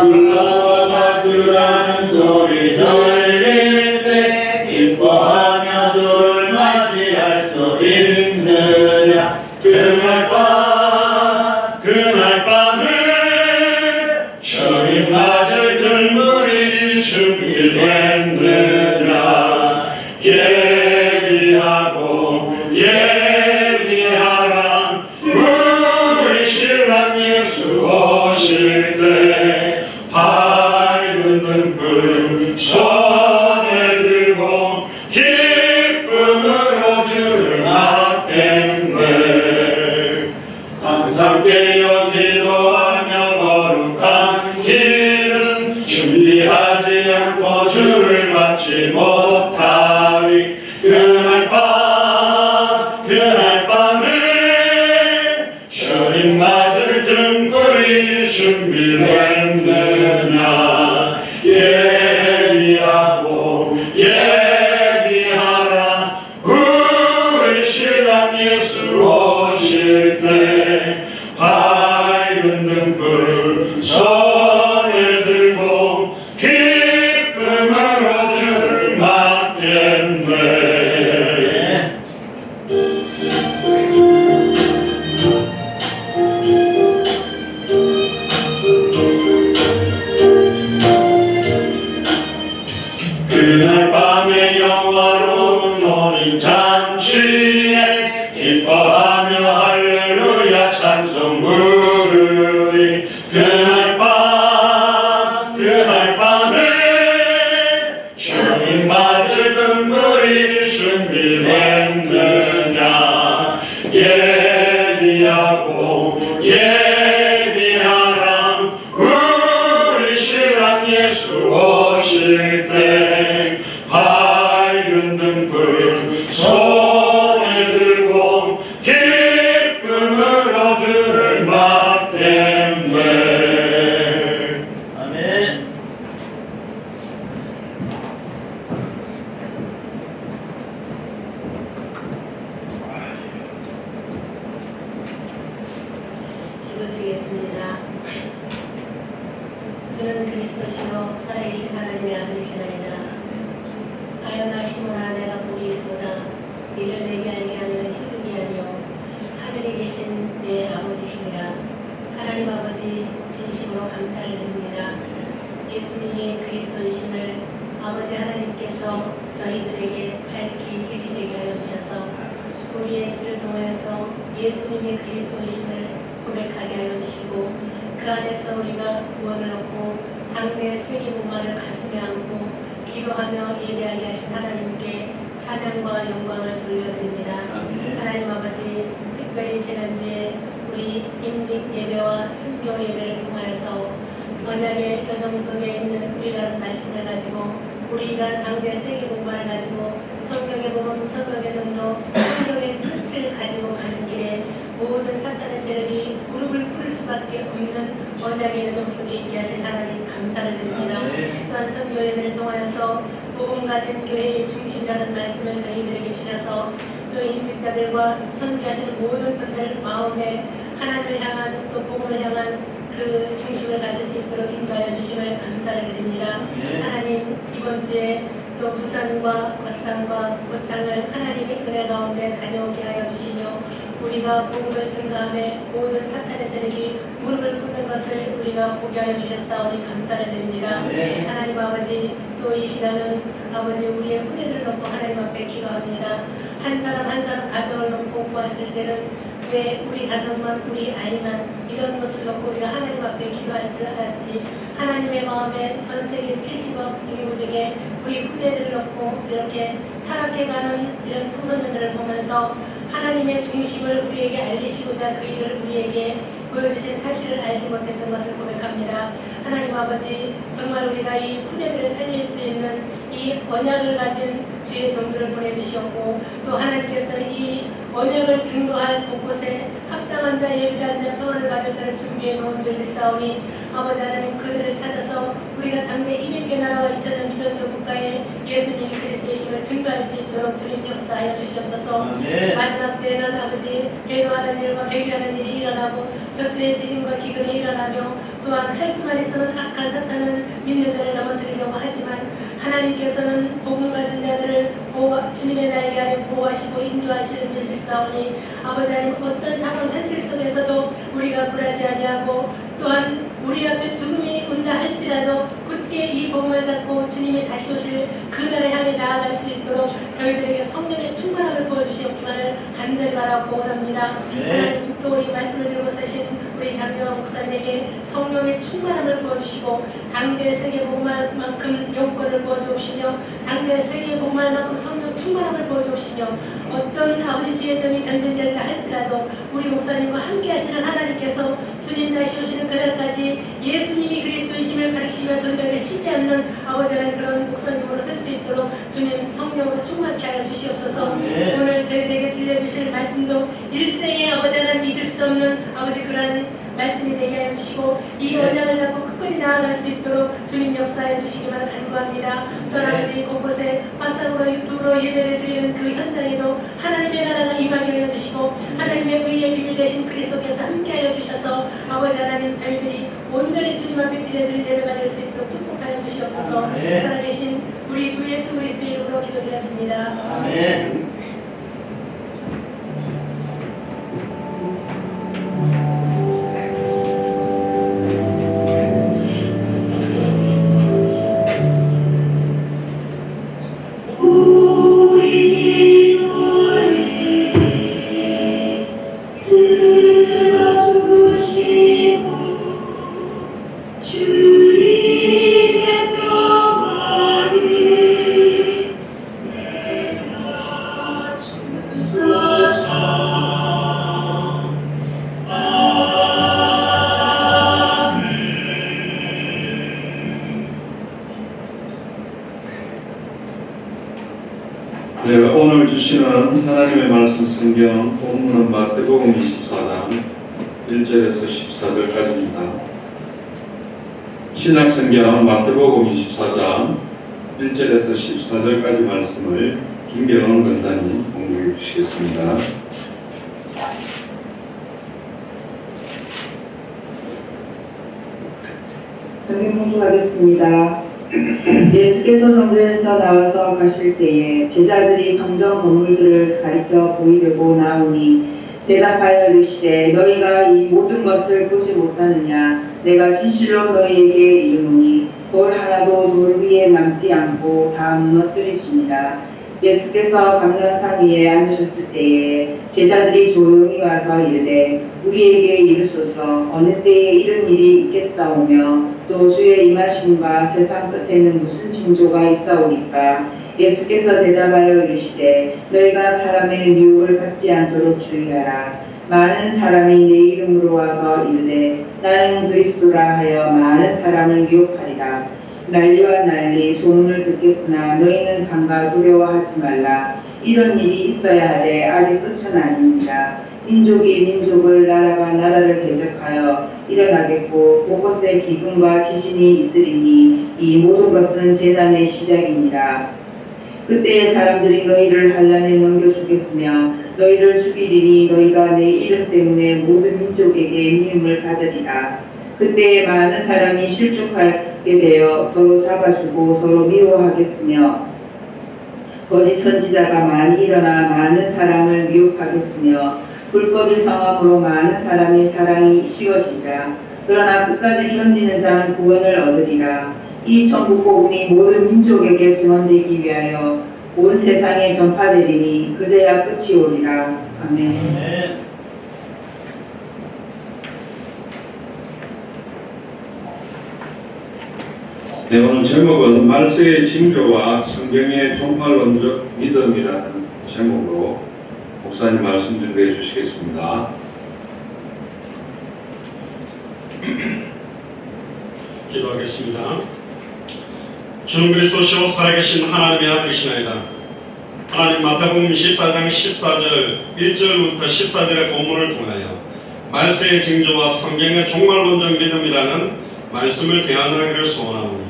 불러라 주라는 소리 들릴 때 기뻐하며 주를 맞이할 수 있느냐. 그날 밤에 주님 맞을 등불이 준비됐느냐. 예비하라 우리 신랑 예수 오실 때 밝은 등불 손에 들고 기쁨으로 주를 맞겠네. 항상 깨어 기도하며 거룩한 길은 준비하지 않고 주를 맞지 못하리. 그날 밤에 주님 맞을 등불이 준비됐느냐. 예비하라 우리 신랑 예수 오실 때 밝은 등불 손에 들고 기쁨으로 주를 맞겠네. 그날 밤에 영화로운 혼인잔치에 기뻐하며 할렐루야 찬송 부르리. 그날 밤에 주님 맞을 등불이 준비됐느냐. 예비하라 우리 신랑 예수 오실 때 밝은 등불 손에 들고 기쁨으로 주를 맞겠네. 아멘. 기도드리겠습니다. 주는 그리스도시요 살아계신 하나님의 아들이시나이다. 하여나시모나 내가 보기 있도다. 이를 내게 알게 하는 혈육이 아니요 하늘에 계신 내 아버지시니라. 하나님 아버지 진심으로 감사를 드립니다. 예수님이 그리스도이심을 아버지 하나님께서 저희들에게 밝히 계시되게 하여 주셔서 우리의 입술을 통하여서 예수님이 그리스도이심을 고백하게 하여 주시고 그 안에서 우리가 구원을 얻고 당대 슬기분만을 가슴에 안고 기도하며 예배하게 하신 하나님께 찬양과 영광을 돌려드립니다. 하나님 아버지 특별히 지난주에 우리 임직 예배와 순교 예배를 통하여서 언약의 여정 속에 있는 우리라는 말씀을 가지고 우리가 당대 슬기분만을 가지고 성경의 복음, 성경의 정도, 성경의 끝을 가지고 가는 길에 모든 사탄의 세력이 무릎을 꿇을 수밖에 없는 언약의 여정 속에 있게 하신 하나님 감사를 드립니다. 또한 선교 예배를 통하여서 복음 가진 교회의 중심이라는 말씀을 저희들에게 주셔서 또 임직자들과 선교하시는 모든 분들 마음에 하나님을 향한 또 복음을 향한 그 중심을 가질 수 있도록 인도하여 주심을 감사를 드립니다. 하나님 이번 주에 또 부산과 고창을 하나님의 은혜 가운데 다녀오게 하여 주시며 우리가 복음을 증가함에 모든 사탄의 세력이 무릎을 꿇는 것을 우리가 보게 하여 주셨사오니 감사를 드립니다. 하나님 아버지 또 이 시간은 아버지 우리의 후대를 놓고 하나님 앞에 기도합니다. 한 사람 한 사람 가정을 놓고 보았을 때는 왜 우리 가정만 우리 아이만 이런 것을 놓고 우리가 하나님 앞에 기도할 줄 알았지. 하나님의 마음에 전 세계 70억 인구중에 우리 후대들을 놓고 이렇게 타락해가는 이런 청소년들을 보면서 하나님의 중심을 우리에게 알리시고자 그 일을 우리에게 보여주신 사실을 알지 못했던 것을 고백합니다. 하나님 아버지 정말 우리가 이 후대들을 살릴 수 있는 이 언약을 가진 주의 종들을 보내주시었고 또 하나님께서 이 언약을 증거할 곳곳에 합당한 자, 예비한 자, 평안을 받을 자를 준비해 놓은 줄 믿사오니 아버지 하나님 그들을 찾아서 우리가 당대 200개 나라와 2000년 미전도 국가에 예수님이 그리스도이심을 증거할 수 있도록 주님 역사하여 주시옵소서. 마지막 때에는 아버지 배도하는 일과 배교하는 일이 일어나고 저주의 지진과 기근이 일어나며 또한 할 수만 있어는 악한 하나님께서는 복음 가진 자들을 주님의 날개 아래 보호하시고 인도하시는 줄 믿사오니 아버지 하나님 어떤 상황 현실 속에서도 우리가 굴하지 아니하고 또한 우리 앞에 죽음이 온다 할지라도 굳게 이 복음을 잡고 주님이 다시 오실 그날을 향해 나아갈 수 있도록 저희들에게 성령의 충만함을 부어주시옵기만을 간절히 바라고 원합니다. 하나님 또 우리 말씀을 들고 사신 우리 장명환 목사님에게 성령의 충만함을 부어주시고 당대 세계 복음만큼 용권을 부어주시며 당대 세계 복음만큼 성령 충만함을 부어주시며 어떤 아버지 주의 정이 변진된다 할지라도 우리 목사님과 함께 하시는 하나님께서 주님 다시 오시는 그날까지 예수님이 그리스도이심을 가르치며 전쟁을 쉬지 않는 아버지 하나님 그런 목사님으로 설 수 있도록 주님 성령으로 충만케 하여 주시옵소서. 오늘 저희들에게 들려주실 말씀도 일생에 아버지 하나님 믿을 수 없는 아버지 그러한 말씀이 되게 하여 주시고 이 언약을 잡고 끝까지 나아갈 수 있도록 주님 역사해 주시기만 간구합니다. 또 아버지 곳곳에 화상으로 유튜브로 예배를 드리는 그 현장에도 하나님의 나라가 임하게 하여 주시고 하나님의 의의 비밀 되신 그리스도께서 함께 하여 주셔서 아버지 하나님 저희들이 온전히 주님 앞에 드려질 예배가 될 수 있도록 축복하여 주시옵소서. 살아계신 우리 주 예수 그리스도의 이름으로 기도드렸습니다. 아멘. 네, 오늘 주시는 하나님의 말씀 성경 본문은 마태복음 24장 1절에서 14절까지입니다. 신약 성경 마태복음 24장 1절에서 14절까지 말씀을 김경원 권사님 공부해 주시겠습니다. 성경 공부하겠습니다. 예수께서 성전에서 나와서 가실 때에 제자들이 성전 건물들을 가리켜 보이려고 나오니 대답하여 이르시되 너희가 이 모든 것을 보지 못하느냐. 내가 진실로 너희에게 이르노니 돌 하나도 돌 위에 남지 않고 다 무너뜨리시니라. 예수께서 감람산 위에 앉으셨을 때에 제자들이 조용히 와서 이르되 우리에게 이르소서 어느 때에 이런 일이 있겠사오며 또 주의 임하심과 세상 끝에는 무슨 징조가 있사오리까. 예수께서 대답하여 이르시되 너희가 사람의 미혹을 받지 않도록 주의하라. 많은 사람이 내 이름으로 와서 이르되 나는 그리스도라 하여 많은 사람을 미혹하리라. 난리와 난리 소문을 듣겠으나 너희는 삼가 두려워하지 말라. 이런 일이 있어야 하되 아직 끝은 아닙니다. 민족이 민족을 나라가 나라를 대적하여 일어나겠고 곳곳에 기근과 지진이 있으리니 이 모든 것은 재난의 시작이니라. 그때에 사람들이 너희를 환난에 넘겨주겠으며 너희를 죽이리니 너희가 내 이름 때문에 모든 민족에게 미움을 받으리라. 그때에 많은 사람이 실족하게 되어 서로 잡아주고 서로 미워하겠으며 거짓 선지자가 많이 일어나 많은 사람을 미혹하겠으며 불법인 성함으로 많은 사람의 사랑이 식어지리라. 그러나 끝까지 견디는 자는 구원을 얻으리라. 이 천국 복음이 모든 민족에게 증언되기 위하여 온 세상에 전파되리니 그제야 끝이 오리라. 아멘. 네, 오늘 제목은 말세의 징조와 성경의 종말론적 믿음이라는 제목으로 목사님 말씀 준비해 주시겠습니다. 기도하겠습니다. 주는 그리스도시요 살아계신 하나님의 아들이시나이다. 하나님 마태복음 14장 14절 1절부터 14절의 본문을 통하여 말세의 징조와 성경의 종말론적 믿음이라는 말씀을 대안하기를 소원하오니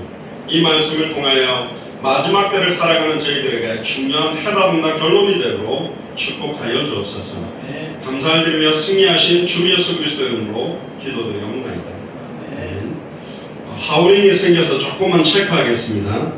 이 말씀을 통하여 마지막 때를 살아가는 저희들에게 중요한 해답과 결론이 되도록 축복하여 주옵소서. 감사를 드리며 승리하신 주 예수 그리스도의 이름으로 기도드리옵나이다. 하울링이 생겨서 조금만 체크하겠습니다.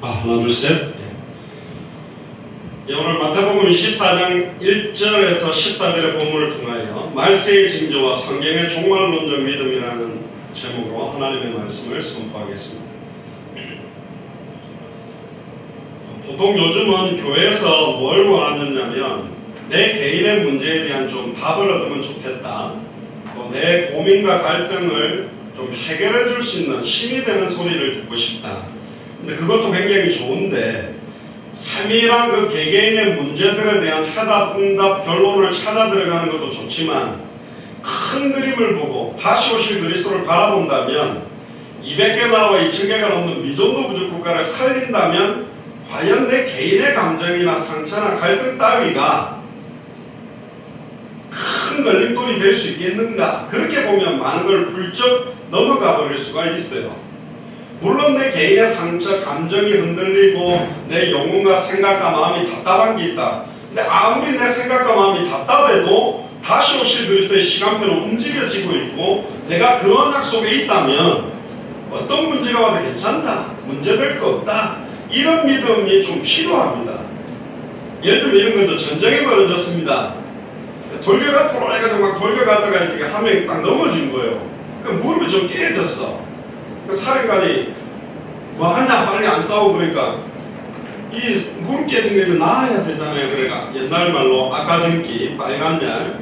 하나, 둘, 셋. 예, 오늘 마태복음 24장 1절에서 14절의 본문을 통하여 말세의 징조와 성경의 종말론적 믿음이라는 제목으로 하나님의 말씀을 선포하겠습니다. 보통 요즘은 교회에서 뭘 원하느냐면 내 개인의 문제에 대한 좀 답을 얻으면 좋겠다. 또 내 고민과 갈등을 좀 해결해 줄 수 있는 힘이 되는 소리를 듣고 싶다. 근데 그것도 굉장히 좋은데 삶이란 그 개개인의 문제들에 대한 해답, 응답, 결론을 찾아 들어가는 것도 좋지만 큰 그림을 보고 다시 오실 그리스도를 바라본다면 200개 나라와 2000개가 넘는 미존도 부족 국가를 살린다면 과연 내 개인의 감정이나 상처나 갈등 따위가 큰 걸림돌이 될 수 있겠는가? 그렇게 보면 많은 걸 훌쩍 넘어가 버릴 수가 있어요. 물론 내 개인의 상처, 감정이 흔들리고 내 영혼과 생각과 마음이 답답한 게 있다. 근데 아무리 내 생각과 마음이 답답해도 다시 오실 그리스도의 시간표는 움직여지고 있고 내가 그 언약 속에 있다면 어떤 문제가 와도 괜찮다. 문제될 거 없다. 이런 믿음이 좀 필요합니다. 예를 들면 이런 것도 전쟁이 벌어졌습니다. 돌격가 돌아가지고 막 돌격하다가 이렇게 한 명이 딱 넘어진 거예요. 그 무릎이 좀 깨졌어. 그 사령관이 뭐 하냐 빨리 안 싸우고 그러니까 이 무릎 깨진 게 나아야 되잖아요. 그러니까 옛날 말로 아까증기 빨간 약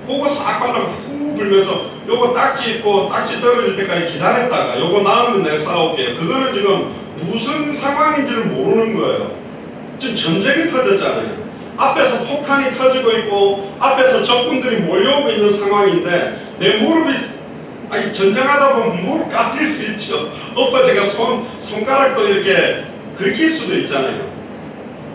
그거 싹 발라고 후 불면서 요거 딱지 있고 딱지 떨어질 때까지 기다렸다가 요거 나으면 내가 싸울게요. 그거는 지금 무슨 상황인지를 모르는 거예요. 지금 전쟁이 터졌잖아요. 앞에서 폭탄이 터지고 있고 앞에서 적군들이 몰려오고 있는 상황인데 내 무릎이 전쟁하다 보면 무릎 까질 수 있죠. 엎어지가 손가락도 이렇게 긁힐 수도 있잖아요.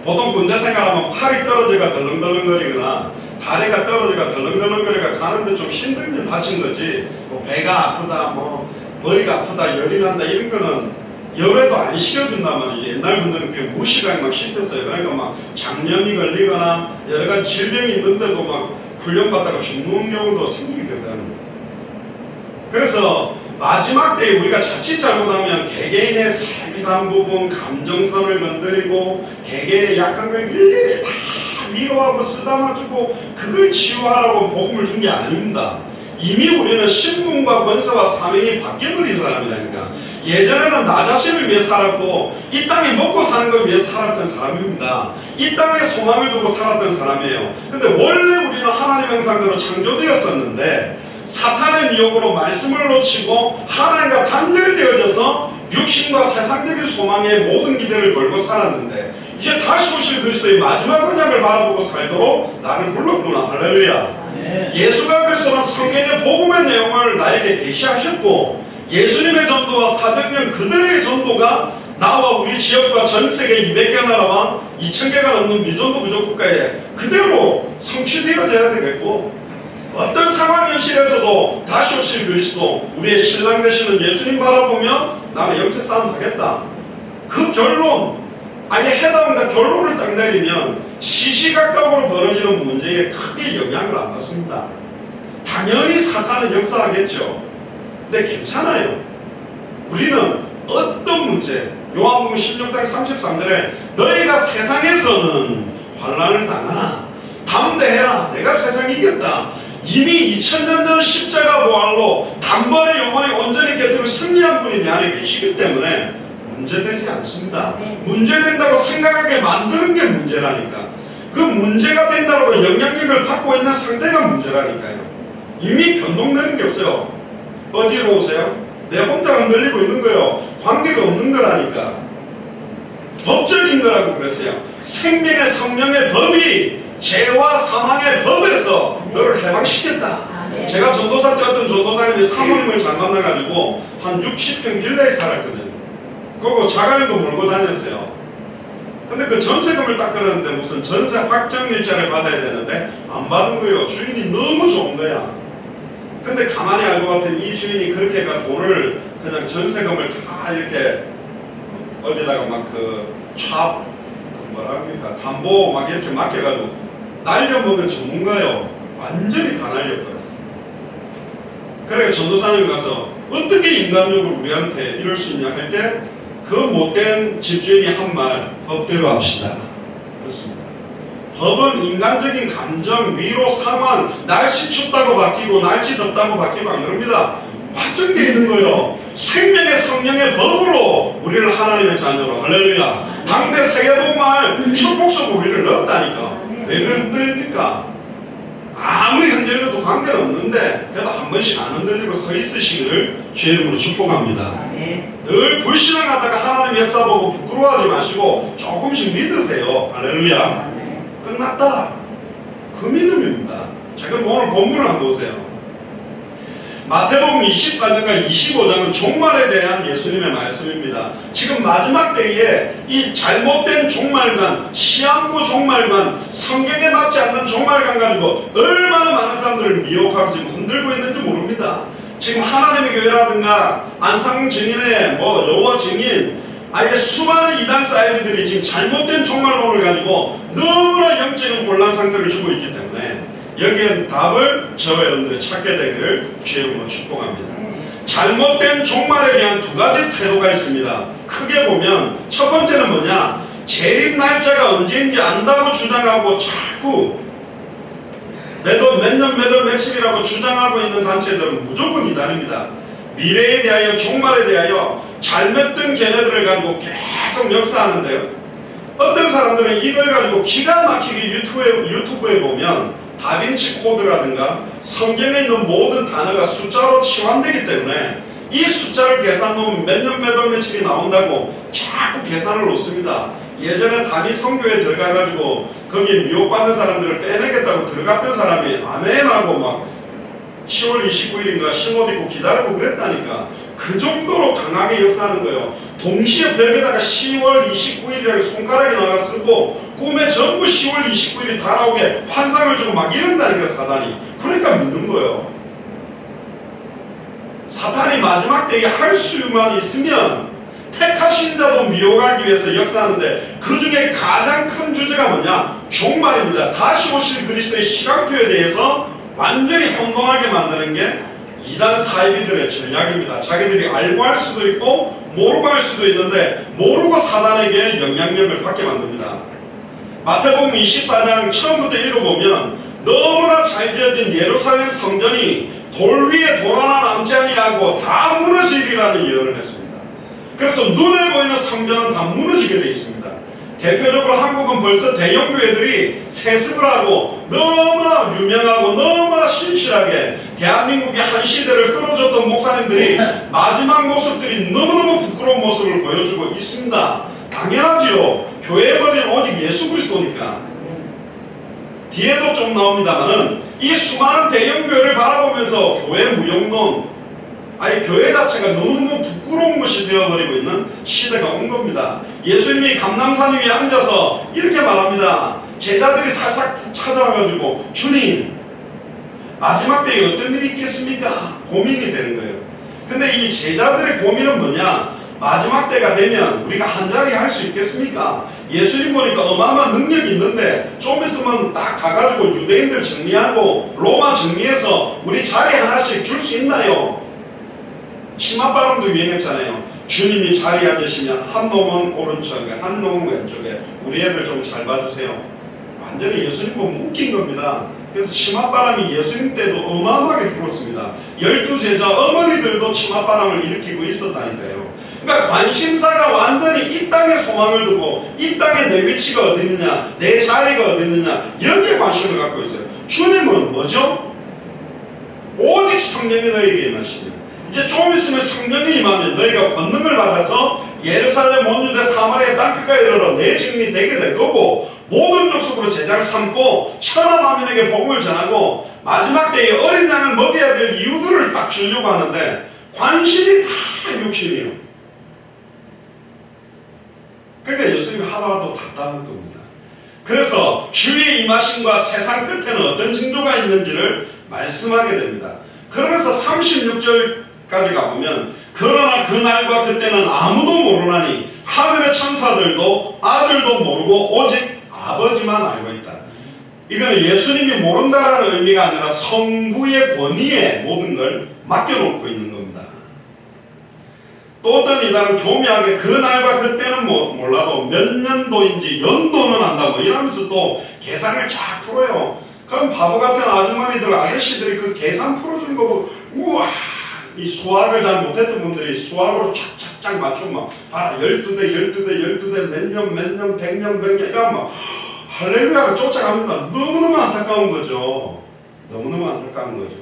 보통 군대 생활하면 팔이 떨어져가 덜렁덜렁거리거나 다리가 떨어져가 덜렁덜렁거리가 가는데 좀 힘들면 다친 거지. 뭐 배가 아프다, 뭐 머리가 아프다, 열이 난다 이런 거는 열에도 안 시켜준단 말이죠. 옛날 분들은 그게 무시하게 막 시켰어요. 그러니까 막 장염이 걸리거나 여러 가지 질병이 있는데도 막 훈련받다가 죽는 경우도 생기거든. 그래서 마지막 때에 우리가 자칫 잘못하면 개개인의 삶이란 부분, 감정선을 건드리고 개개인의 약한 걸 일일이 다 위로하고 쓰다마주고 그걸 치유하라고 복음을 준 게 아닙니다. 이미 우리는 신분과 권세와 사명이 바뀌어버린 사람이라니까. 예전에는 나 자신을 위해 살았고 이 땅에 먹고 사는 걸 위해 살았던 사람입니다. 이 땅에 소망을 두고 살았던 사람이에요. 근데 원래 우리는 하나님의 형상대로 창조되었었는데 사탄의 미혹으로 말씀을 놓치고 하나님과 단절되어져서 육신과 세상적인 소망에 모든 기대를 걸고 살았는데 이제 다시 오실 그리스도의 마지막 언약을 바라보고 살도록 나를 불렀구나. 할렐루야. 예수가 그리스도는 성경의 복음의 내용을 나에게 계시하셨고 예수님의 전도와 사도행전 그들의 전도가 나와 우리 지역과 전 세계 200개 나라와 2000개가 넘는 미전도 부족 국가에 그대로 성취되어져야 되겠고 어떤 상황 현실에서도 다시 오실 그리스도 우리의 신랑 되시는 예수님 바라보며 나는 영적 싸움 하겠다. 그 결론 아니 해답과 결론을 딱 내리면 시시각각으로 벌어지는 문제에 크게 영향을 안 받습니다. 당연히 사탄은 역사하겠죠. 근데 괜찮아요. 우리는 어떤 문제 요한복음 16장 33절에 너희가 세상에서는 환난을 당하나 담대해라 내가 세상 이겼다. 이미 2000년 전 십자가 부활로 단번에 영원히 온전히 곁으로 승리한 분이 내 안에 계시기 때문에 문제되지 않습니다. 문제된다고 생각하게 만드는 게 문제라니까. 그 문제가 된다고 영향력을 받고 있는 상태가 문제라니까요. 이미 변동되는 게 없어요. 어디로 오세요? 내 혼자 흔들리고 있는 거예요. 관계가 없는 거라니까. 법적인 거라고 그랬어요. 생명의 성령의 법이 죄와 사망의 법에서 너를 해방시켰다. 제가 전도사 때 어떤 전도사님이 사모님을 잘 만나가지고 한 60평 빌라에 살았거든요. 그리고 자가용도 몰고 다녔어요. 근데 그 전세금을 딱 끊었는데 무슨 전세 확정일자를 받아야 되는데 안 받은 거예요. 주인이 너무 좋은 거야. 근데 가만히 알고 봤더니 이 주인이 그렇게가 돈을 그냥 전세금을 다 이렇게 어디다가 막 뭐라 합니까? 담보 막 이렇게 맡겨가지고 날려먹은 전문가요. 완전히 다 날려버렸어요. 그래 전도사님 가서 어떻게 인간적으로 우리한테 이럴 수 있냐 할 때 그 못된 집주인이 한 말, 법대로 합시다. 그렇습니다. 법은 인간적인 감정, 위로, 상황, 날씨 춥다고 바뀌고 날씨 덥다고 바뀌고 안 그럽니다. 확정되어 있는 거예요. 생명의 성령의 법으로 우리를 하나님의 자녀로, 할렐루야. 당대 세계복음을 축복 속에 우리를 넣었다니까. 왜 흔들립니까? 아무리 흔들려도 관계는 없는데 그래도 한 번씩 안 흔들리고 서 있으시기를 주의 이름으로 축복합니다. 늘 불신앙하다가 하나님 역사 보고 부끄러워하지 마시고 조금씩 믿으세요. 할렐루야. 끝났다. 그 믿음입니다. 지금 오늘 본문을 한번 보세요. 마태복음 24장과 25장은 종말에 대한 예수님의 말씀입니다. 지금 마지막 때에 이 잘못된 종말관, 시한부 종말관, 성경에 맞지 않는 종말관 가지고 얼마나 많은 사람들을 미혹하고 지금 흔들고 있는지 모릅니다. 지금 하나님의 교회라든가 안상 증인의 여호와 증인, 아예 수많은 이단 사이트들이 지금 잘못된 종말론을 가지고 너무나 영적인 혼란 상태를 주고 있기 때문에 여기에 답을 저와 여러분들이 찾게 되기를 주의 이름으로 축복합니다. 잘못된 종말에 대한 두 가지 태도가 있습니다. 크게 보면 첫 번째는 뭐냐? 재림 날짜가 언제인지 안다고 주장하고 자꾸 몇 년 며칠이라고 주장하고 있는 단체들은 무조건 이단입니다. 미래에 대하여 종말에 대하여 잘못된 견해들을 가지고 계속 역사하는데요. 어떤 사람들은 이걸 가지고 기가 막히게 유튜브에 보면 다빈치 코드라든가 성경에 있는 모든 단어가 숫자로 치환되기 때문에 이 숫자를 계산 놓으면 몇 년 몇 월 며칠이 나온다고 자꾸 계산을 놓습니다. 예전에 다빈 성교에 들어가가지고 거기에 미혹받는 사람들을 빼내겠다고 들어갔던 사람이 아멘하고 막 10월 29일인가 신옷 입고 기다리고 그랬다니까. 그 정도로 강하게 역사하는 거예요. 동시에 벽에다가 10월 29일이라고 손가락에 나가 쓰고 꿈에 전부 10월 29일이 다 나오게 환상을 주고 막 이런다니까 사단이. 그러니까 믿는 거예요. 사탄이 마지막 때에 할 수만 있으면 택하신 자도 미혹하기 위해서 역사하는데 그 중에 가장 큰 주제가 뭐냐? 종말입니다. 다시 오실 그리스도의 시간표에 대해서 완전히 혼동하게 만드는 게 이단 사이비들의 전략입니다. 자기들이 알고 할 수도 있고 모르고 할 수도 있는데 모르고 사단에게 영향력을 받게 만듭니다. 마태복음 24장 처음부터 읽어보면 너무나 잘 지어진 예루살렘 성전이 돌 위에 돌 하나 남지 아니하고 다 무너지리라는 예언을 했습니다. 그래서 눈에 보이는 성전은 다 무너지게 되어 있습니다. 대표적으로 한국은 벌써 대형 교회들이 세습을 하고 너무나 유명하고 너무나 신실하게 대한민국의 한 시대를 끌어줬던 목사님들이 마지막 모습들이 너무너무 부끄러운 모습을 보여주고 있습니다. 당연하지요. 교회의 머리는 오직 예수 그리스도니까. 뒤에도 좀 나옵니다만은 이 수많은 대형 교회를 바라보면서 교회 무용론, 아니 교회 자체가 너무 부끄러운 것이 되어버리고 있는 시대가 온 겁니다. 예수님이 감람산 위에 앉아서 이렇게 말합니다. 제자들이 살짝 찾아와가지고 주님 마지막 때에 어떤 일이 있겠습니까? 고민이 되는 거예요. 근데 이 제자들의 고민은 뭐냐? 마지막 때가 되면 우리가 한자리 할 수 있겠습니까? 예수님 보니까 어마어마한 능력이 있는데 좀 있으면 딱 가가지고 유대인들 정리하고 로마 정리해서 우리 자리 하나씩 줄 수 있나요? 치맛바람도 유행했잖아요. 주님이 자리에 앉으시면 한 놈은 오른쪽에 한 놈은 왼쪽에 우리 애들 좀 잘 봐주세요. 완전히 예수님 보면 웃긴 겁니다. 그래서 치맛바람이 예수님 때도 어마어마하게 불었습니다. 12제자 어머니들도 치맛바람을 일으키고 있었다니까요. 그러니까 관심사가 완전히 이 땅에 소망을 두고 이 땅에 내 위치가 어디 있느냐, 내 자리가 어디 있느냐 여기에 관심을 갖고 있어요. 주님은 뭐죠? 오직 성령이 너에게 임하시니 이제 좀 있으면 성령이 임하면 너희가 권능을 받아서 예루살렘 온 유대 사마리아 땅끝까지 이르러 내 증인이 되게 될 거고 모든 족속으로 제자를 삼고 천하 만민에게 복음을 전하고 마지막 때에 어린 양을 먹여야 될 이유들을 딱 주려고 하는데 관심이 다 육신이에요. 그러니까 예수님이 하나도 답답한 겁니다. 그래서 주의 임하심과 세상 끝에는 어떤 징조가 있는지를 말씀하게 됩니다. 그러면서 36절까지 가보면 그러나 그날과 그때는 아무도 모르나니 하늘의 천사들도 아들도 모르고 오직 아버지만 알고 있다. 이거는 예수님이 모른다라는 의미가 아니라 성부의 권위에 모든 걸 맡겨놓고 있는 겁니다. 또 어떤 이단은 교묘하게 그날과 그때는 몰라도 몇 년도인지 연도는 안다 뭐 이러면서 또 계산을 쫙 풀어요. 그럼 바보 같은 아주머니들 아저씨들이 그 계산 풀어준 거 보고 우와 이 수학을 잘 못했던 분들이 수학으로 착착착 맞추면 봐라 12대 몇 년 100년 이러면 할렐루야가 쫓아갑니다. 너무너무 안타까운 거죠. 너무너무 안타까운 거죠.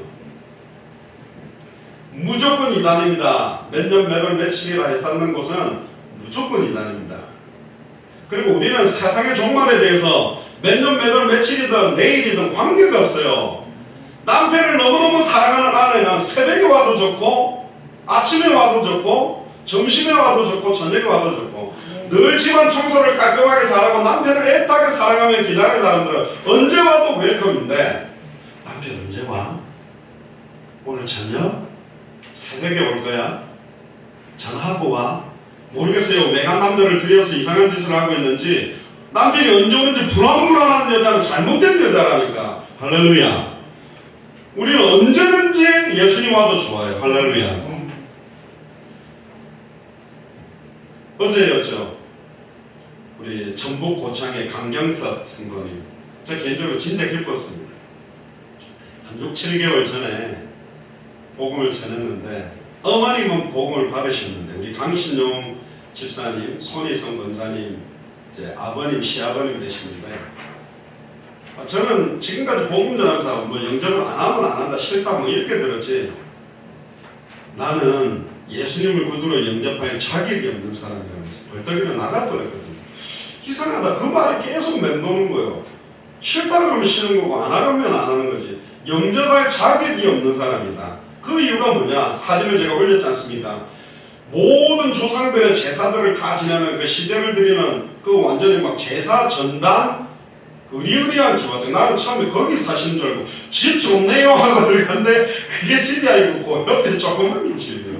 무조건 이단입니다. 몇 년 몇 월 며칠이라 했었는 곳은 무조건 이단입니다. 그리고 우리는 세상의 종말에 대해서 몇 년 몇 월 며칠이든 내일이든 관계가 없어요. 남편을 너무너무 사랑하는 아내는 새벽에 와도 좋고 아침에 와도 좋고 점심에 와도 좋고 저녁에 와도 좋고 늘 집안 청소를 깔끔하게 잘하고 남편을 애타게 사랑하며 기다리는 사람들은 언제 와도 웰컴인데 남편 언제 와? 오늘 저녁? 새벽에 올 거야? 전화하고 와? 모르겠어요. 매간남들을 들여서 이상한 짓을 하고 있는지 남편이 언제 오는지 불안불안한 여자는 잘못된 여자라니까. 할렐루야. 우리는 언제든지 예수님 와도 좋아요. 할렐루야. 어제였죠. 우리 전북 고창의 강경섭 선거님. 저 개인적으로 진짜 기뻤습니다. 한 6, 7개월 전에 복음을 전했는데 어머님은 복음을 받으셨는데 우리 강신용 집사님, 손희성 권사님 이제 아버님, 시아버님 되시는데 저는 지금까지 복음 전하면서 뭐 영접을 안 하면 안 한다 싫다 뭐 이렇게 들었지 나는 예수님을 구주로 영접할 자격이 없는 사람이라면서 벌떡이는 나가버렸거든요. 이상하다. 그 말이 계속 맴도는 거예요. 싫다 그러면 싫은 거고 안 하면 안 하는 거지. 영접할 자격이 없는 사람이다. 그 이유가 뭐냐? 사진을 제가 올렸지 않습니까? 모든 조상들의 제사들을 다 지내는 그 시대를 드리는 그 완전히 막 제사 전당 의리의리한 기와죠. 나는 처음에 거기 사시는 줄 알고 집 좋네요 하고 들어갔는데 그게 집이 아니고 그 옆에 조그만 집이에요.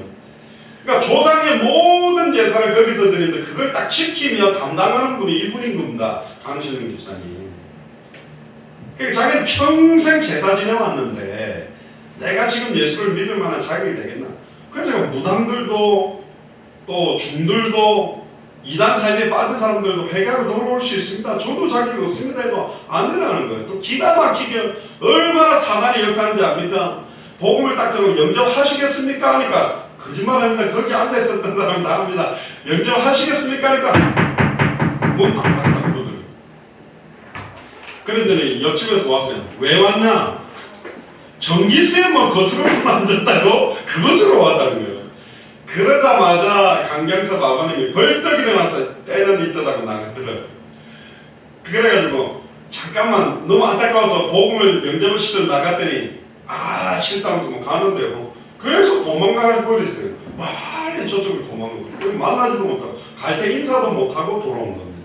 그러니까 조상의 모든 제사를 거기서 드리는데 그걸 딱 지키며 담당하는 분이 이분인 겁니다. 강신영 집사님. 그러니까 자기는 평생 제사 지내왔는데 내가 지금 예수를 믿을 만한 자격이 되겠나? 그래서 제가 무당들도 또 중들도 이단 사입에 빠진 사람들도 회개하고 돌아올 수 있습니다. 저도 자격이 없습니다 해도 안 되라는 거예요. 또 기가 막히게 얼마나 사단이 역사하는지 압니까? 복음을 딱 들으면 영접하시겠습니까? 하니까 거짓말합니다. 거기 앉아있었던 사람 다 합니다. 영접하시겠습니까? 하니까 문 딱딱딱 두드려요. 그런데 옆집에서 왔어요. 왜 왔냐? 전기세 뭐 거스름을 만졌다고 그것으로 왔다는 거예요. 그러자마자 강경섭 아버님이 벌떡 일어나서 때는 있다고 나가더라고요. 그래가지고 잠깐만 너무 안타까워서 복음을 영접을 시켜 나갔더니 아 싫다면서 뭐 가는데요. 그래서 도망가고 버렸어요. 빨리 저쪽으로 도망가고 만나지도 못하고 갈 때 인사도 못하고 돌아온 겁니다.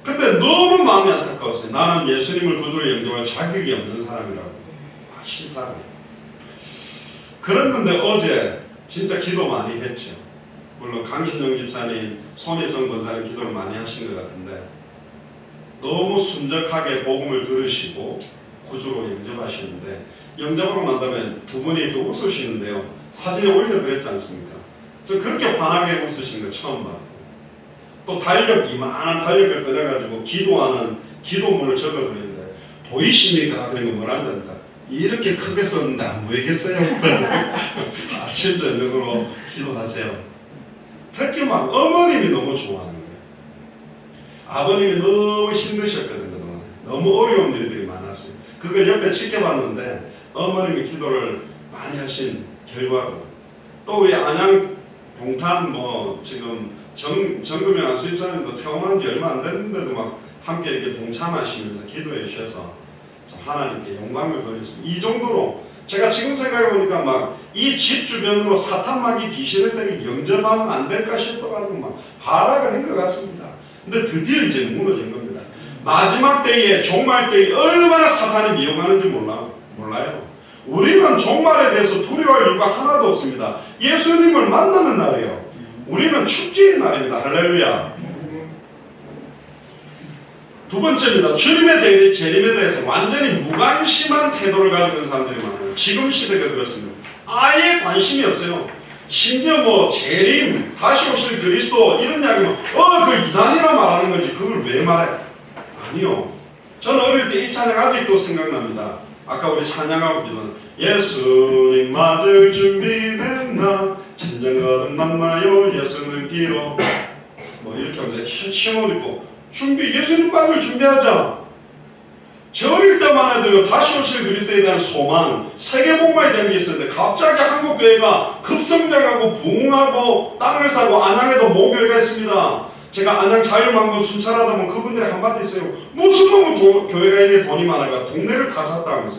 근데 너무 마음이 안타까웠어요. 나는 예수님을 구주로 영접할 자격이 없는 사람이라고. 아 싫다고. 그랬는데 어제 진짜 기도 많이 했죠. 물론 강신영 집사님, 손혜성 권사님 기도를 많이 하신 것 같은데 너무 순적하게 복음을 들으시고 구주로 영접하시는데 영접으로 만나면 두 분이 또 웃으시는데요. 사진에 올려드렸지 않습니까? 저 그렇게 환하게 웃으신 거 처음 봤고 또 달력, 이만한 달력을 꺼내가지고 기도하는 기도문을 적어드렸는데 보이십니까? 그런 거 뭐라 하니까 이렇게 크게 썼는데 안 보이겠어요? 아침 저녁으로 기도하세요. 특히 막 어머님이 너무 좋아하는 거예요. 아버님이 너무 힘드셨거든요. 그동안. 너무 어려운 일들이 많았어요. 그걸 옆에 지켜봤는데 어머님이 기도를 많이 하신 결과로 또 우리 안양 동탄 뭐 지금 정금영 수입사님도 퇴원한 지 얼마 안 됐는데도 막 함께 이렇게 동참하시면서 기도해 주셔서 하나님께 영광을 돌렸습니다. 이 정도로 제가 지금 생각해 보니까 막 이 집 주변으로 사탄마귀 귀신의 세계 영접하면 안 될까 싶어가지고 막 하락을 한 것 같습니다. 근데 드디어 이제 무너진 겁니다. 마지막 때에 종말 때에 얼마나 사탄이 미혹하는지 몰라요. 우리는 종말에 대해서 두려워할 이유가 하나도 없습니다. 예수님을 만나는 날이에요. 우리는 축제의 날입니다. 할렐루야. 두 번째입니다. 주님의 재림에 대해서 완전히 무관심한 태도를 가지고 있는 사람들이 많아요. 지금 시대가 그렇습니다. 아예 관심이 없어요. 심지어 뭐 재림, 다시 오실 그리스도 이런 이야기면 그 이단이라 말하는 거지 그걸 왜 말해? 아니요. 저는 어릴 때 이 찬양 아직도 생각납니다. 아까 우리 찬양하고 기도는 예수님 맞을 준비됐나 진정 거듭 만나요 예수는 기로 뭐 이렇게 하면서 시험 듣고 예수님 맞을 준비하자. 저 어릴 때만 해도 다시 오실 그리스도에 대한 소망, 세계복음화에 대한 게 있었는데 갑자기 한국교회가 급성장하고 부흥하고 땅을 사고 안양에도 모교회가 있습니다. 제가 안양 자율망고 순찰하다 보면 그분들이 한마디 있어요. 무슨 놈의 교회가 이렇게 돈이 많아가 동네를 다 샀다면서.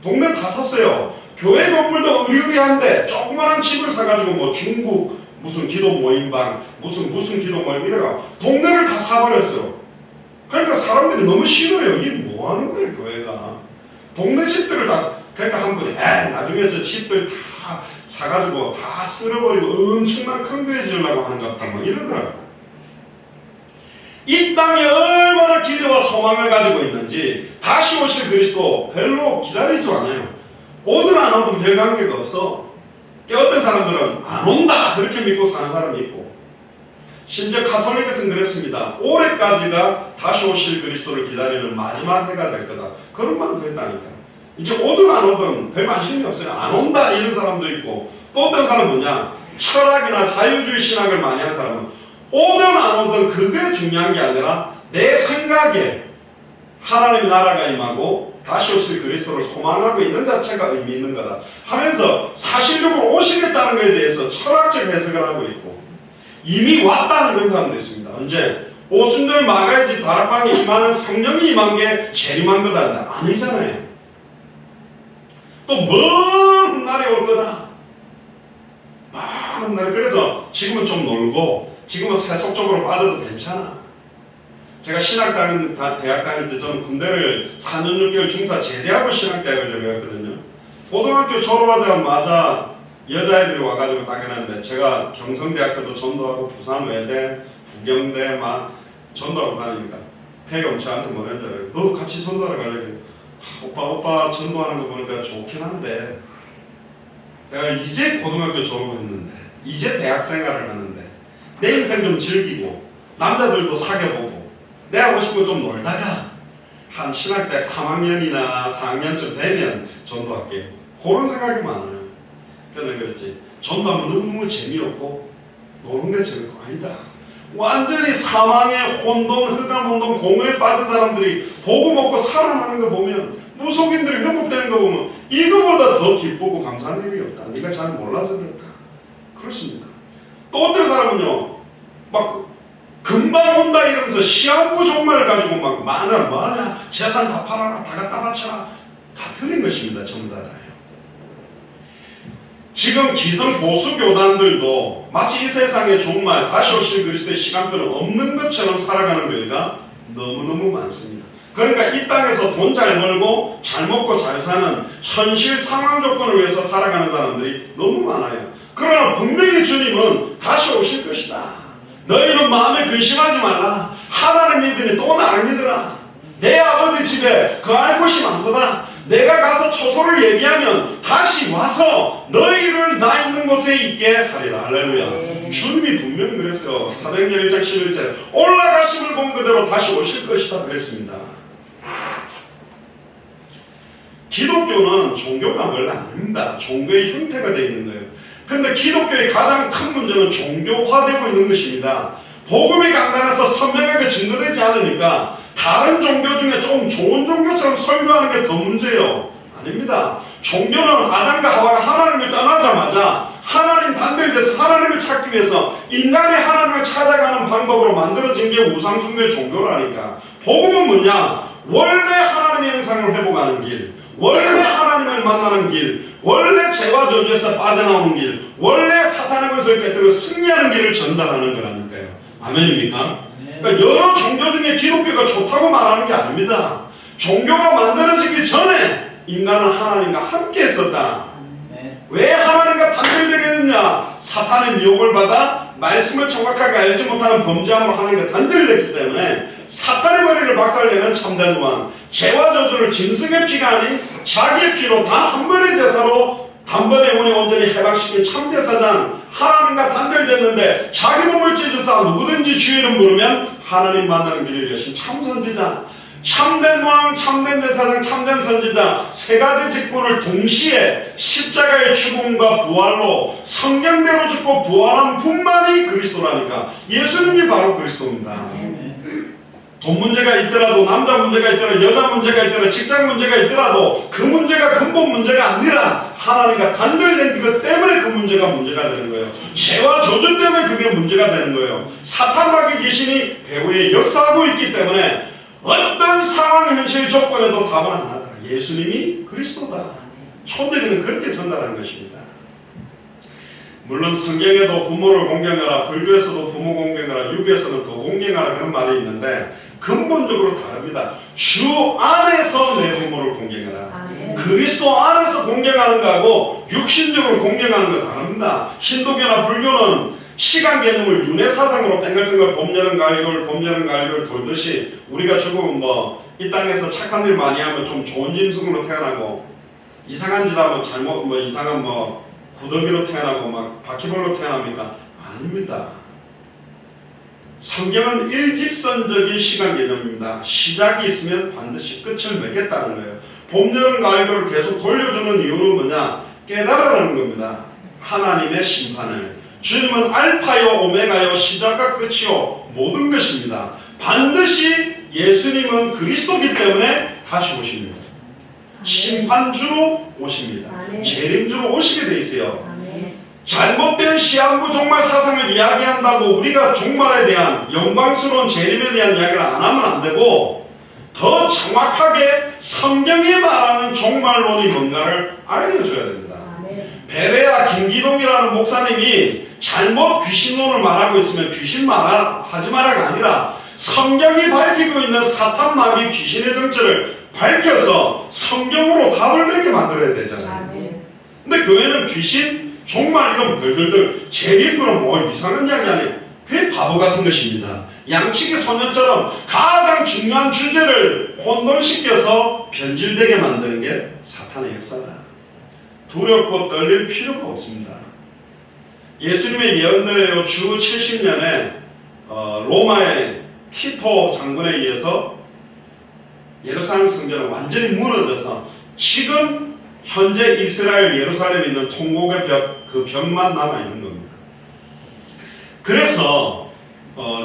동네 다 샀어요. 교회 건물도 의리의리한데 조그만한 집을 사가지고 뭐 중국 무슨 기도 모임방 무슨 기도 모임 이래가 동네를 다 사버렸어요. 그러니까 사람들이 너무 싫어요. 이게 뭐 하는 거예요, 교회가. 동네 집들을 다, 그러니까 한 분이, 나중에 저 집들 다 사가지고 다 쓸어버리고 엄청난 큰 교회 지으려고 하는 것 같다, 뭐 이러더라고요. 이 땅에 얼마나 기대와 소망을 가지고 있는지, 다시 오실 그리스도 별로 기다리지 않아요. 오든 안 오든 별 관계가 없어. 어떤 사람들은 안 온다, 그렇게 믿고 사는 사람이 있고, 심지어 가톨릭에서는 그랬습니다. 올해까지가 다시 오실 그리스도를 기다리는 마지막 해가 될 거다. 그런 말도 했다니까. 이제 오든 안 오든 별 관심이 없어요. 안 온다 이런 사람도 있고 또 어떤 사람은 뭐냐 철학이나 자유주의 신학을 많이 하는 사람은 오든 안 오든 그게 중요한 게 아니라 내 생각에 하나님의 나라가 임하고 다시 오실 그리스도를 소망하고 있는 자체가 의미 있는 거다 하면서 사실적으로 오시겠다는 것에 대해서 철학적 해석을 하고 있고 이미 왔다는 그런 사람도 있습니다. 언제? 오순절 마가의 집 다락방에 임하는 성령이 임한 게 재림한 거다. 아니잖아요. 또 먼 날에 올 거다. 많은 날. 그래서 지금은 좀 놀고 지금은 세속적으로 빠져도 괜찮아. 제가 대학 다닐 때 저는 군대를 4년 6개월 중사 제대하고 신학대학을 들어갔거든요. 고등학교 졸업하자마자 여자애들이 와가지고 당연한데 제가 경성대학교도 전도하고 부산 외대, 부경대 막 전도하고 다니니까 걔가 저한테 뭐랬는지 알아요? 너도 같이 전도하러 갈래? 오빠 전도하는 거 보니까 좋긴 한데 내가 이제 고등학교 졸업했는데 이제 대학 생활을 하는데 내 인생 좀 즐기고 남자들도 사귀어보고 내가 하고 싶은 거 좀 놀다가 한 신학대학 3학년이나 4학년쯤 되면 전도할게요. 그런 생각이 많아요. 그래서 그렇지. 전도하면 너무 재미없고 노는 게 재밌고 아니다. 완전히 사망의 혼돈, 흑암혼돈, 공허에 빠진 사람들이 보고 먹고 살아나는 거 보면 무속인들이 회복되는 거 보면 이거보다 더 기쁘고 감사한 일이 없다. 네가 잘 몰라서 그렇다. 그렇습니다. 또 어떤 사람은요. 막 금방 온다 이러면서 시한부 종말을 가지고 막 뭐하냐 재산 다 팔아라 다 갖다 바쳐라 다 틀린 것입니다. 전부 다. 지금 기성 보수 교단들도 마치 이 세상의 종말 다시 오실 그리스도의 시간표는 없는 것처럼 살아가는 교회가 너무너무 많습니다. 그러니까 이 땅에서 돈 잘 벌고 잘 먹고 잘 사는 현실 상황 조건을 위해서 살아가는 사람들이 너무 많아요. 그러나 분명히 주님은 다시 오실 것이다. 너희는 마음에 근심하지 말라. 하나를 믿으니 또 나를 믿으라. 내 아버지 집에 거할 곳이 많도다. 내가 가서 초소를 예비하면 다시 와서 너희를 나 있는 곳에 있게 하리라. 할렐루야. 주님이 분명히 그랬어요. 사도행전 1장 11절에 올라가심을 본 그대로 다시 오실 것이다 그랬습니다. 기독교는 종교가 원래 아닙니다. 종교의 형태가 되어 있는 거예요. 근데 기독교의 가장 큰 문제는 종교화되고 있는 것입니다. 복음이 간단해서 선명하게 증거되지 않으니까 다른 종교 중에 좀 좋은 종교처럼 설교하는 게 더 문제예요. 아닙니다. 종교는 아담과 하와가 하나님을 떠나자마자 하나님 단절돼서 하나님을 찾기 위해서 인간이 하나님을 찾아가는 방법으로 만들어진 게 우상숭배 종교라니까. 복음은 뭐냐? 원래 하나님의 형상을 회복하는 길, 원래 하나님을 만나는 길, 원래 죄와 저주에서 빠져나오는 길, 원래 사탄의 것을 깨뜨려 승리하는 길을 전달하는 거라니까요. 아멘입니까? 그러니까 여러 종교 중에 기독교가 좋다고 말하는 게 아닙니다. 종교가 만들어지기 전에 인간은 하나님과 함께 했었다. 왜 하나님과 단절되게 됐느냐? 사탄의 미혹을 받아 말씀을 정확하게 알지 못하는 범죄함으로 하나님과 단절됐기 때문에 사탄의 머리를 박살내는 참된 왕, 죄와 저주를 짐승의 피가 아닌 자기의 피로 다 한 번의 제사로 단번에 영혼이 온전히 해방시킨 참제사장 하나님과 단절됐는데 자기 몸을 찢어서 누구든지 주의 이름 부르면 하나님 만나는 길을 여신 참선지자, 참된 왕, 참된 제사장, 참된 선지자 세 가지 직분을 동시에 십자가의 죽음과 부활로 성경대로 죽고 부활한 분만이 그리스도라니까 예수님이 바로 그리스도입니다. 돈 문제가 있더라도, 남자 문제가 있더라도, 여자 문제가 있더라도, 직장 문제가 있더라도 그 문제가 근본 문제가 아니라 하나님과 단절된 그것 때문에 그 문제가 되는 거예요. 죄와 저주 때문에 그게 문제가 되는 거예요. 사탄마귀 귀신이 배후에 역사하고 있기 때문에 어떤 상황, 현실, 조건에도 답은 하나다. 예수님이 그리스도다. 초대기는 그렇게 전달한 것입니다. 물론 성경에도 부모를 공경하라, 불교에서도 부모 공경하라, 유교에서는 더 공경하라 그런 말이 있는데 근본적으로 다릅니다. 주 안에서 내 부모를 공경하라. 그리스도 안에서 공경하는 거하고 육신적으로 공경하는 거 다릅니다. 힌두교나 불교는 시간 개념을 윤회 사상으로 뺑글뺑글 봄, 여름, 가을, 겨울, 봄, 여름, 가을, 겨울 돌듯이 우리가 죽으면 이 땅에서 착한 일 많이 하면 좀 좋은 짐승으로 태어나고 이상한 짓 하면 잘못 이상한 구더기로 태어나고 막 바퀴벌로 태어납니까? 아닙니다. 성경은 일직선적인 시간 개념입니다. 시작이 있으면 반드시 끝을 맺겠다는 거예요. 봄, 여름, 가을, 겨울을 계속 돌려주는 이유는 뭐냐? 깨달으라는 겁니다. 하나님의 심판을. 주님은 알파요 오메가요 시작과 끝이요 모든 것입니다. 반드시 예수님은 그리스도이기 때문에 다시 오십니다. 심판주로 오십니다. 재림주로 오시게 돼 있어요. 잘못된 시한부 종말 사상을 이야기한다고 우리가 종말에 대한 영광스러운 재림에 대한 이야기를 안 하면 안 되고 더 정확하게 성경이 말하는 종말론이 뭔가를 알려줘야 됩니다. 베레아 김기동이라는 목사님이 잘못 귀신론을 말하고 있으면 귀신 하지 마라가 아니라 성경이 밝히고 있는 사탄 마귀 귀신의 정체를 밝혀서 성경으로 답을 내게 만들어야 되잖아요. 근데 교회는 귀신, 종말 이런 덜덜덜 재림 그럼 이상한 이야기 아니에요. 그게 바보 같은 것입니다. 양치기 소년처럼 가장 중요한 주제를 혼돈시켜서 변질되게 만드는 게 사탄의 역사다. 두렵고 떨릴 필요가 없습니다. 예수님의 예언대로 주 70년에 로마의 티토 장군에 의해서 예루살렘 성전은 완전히 무너져서 지금 현재 이스라엘 예루살렘에 있는 통곡의 벽, 그 벽만 남아있는 겁니다. 그래서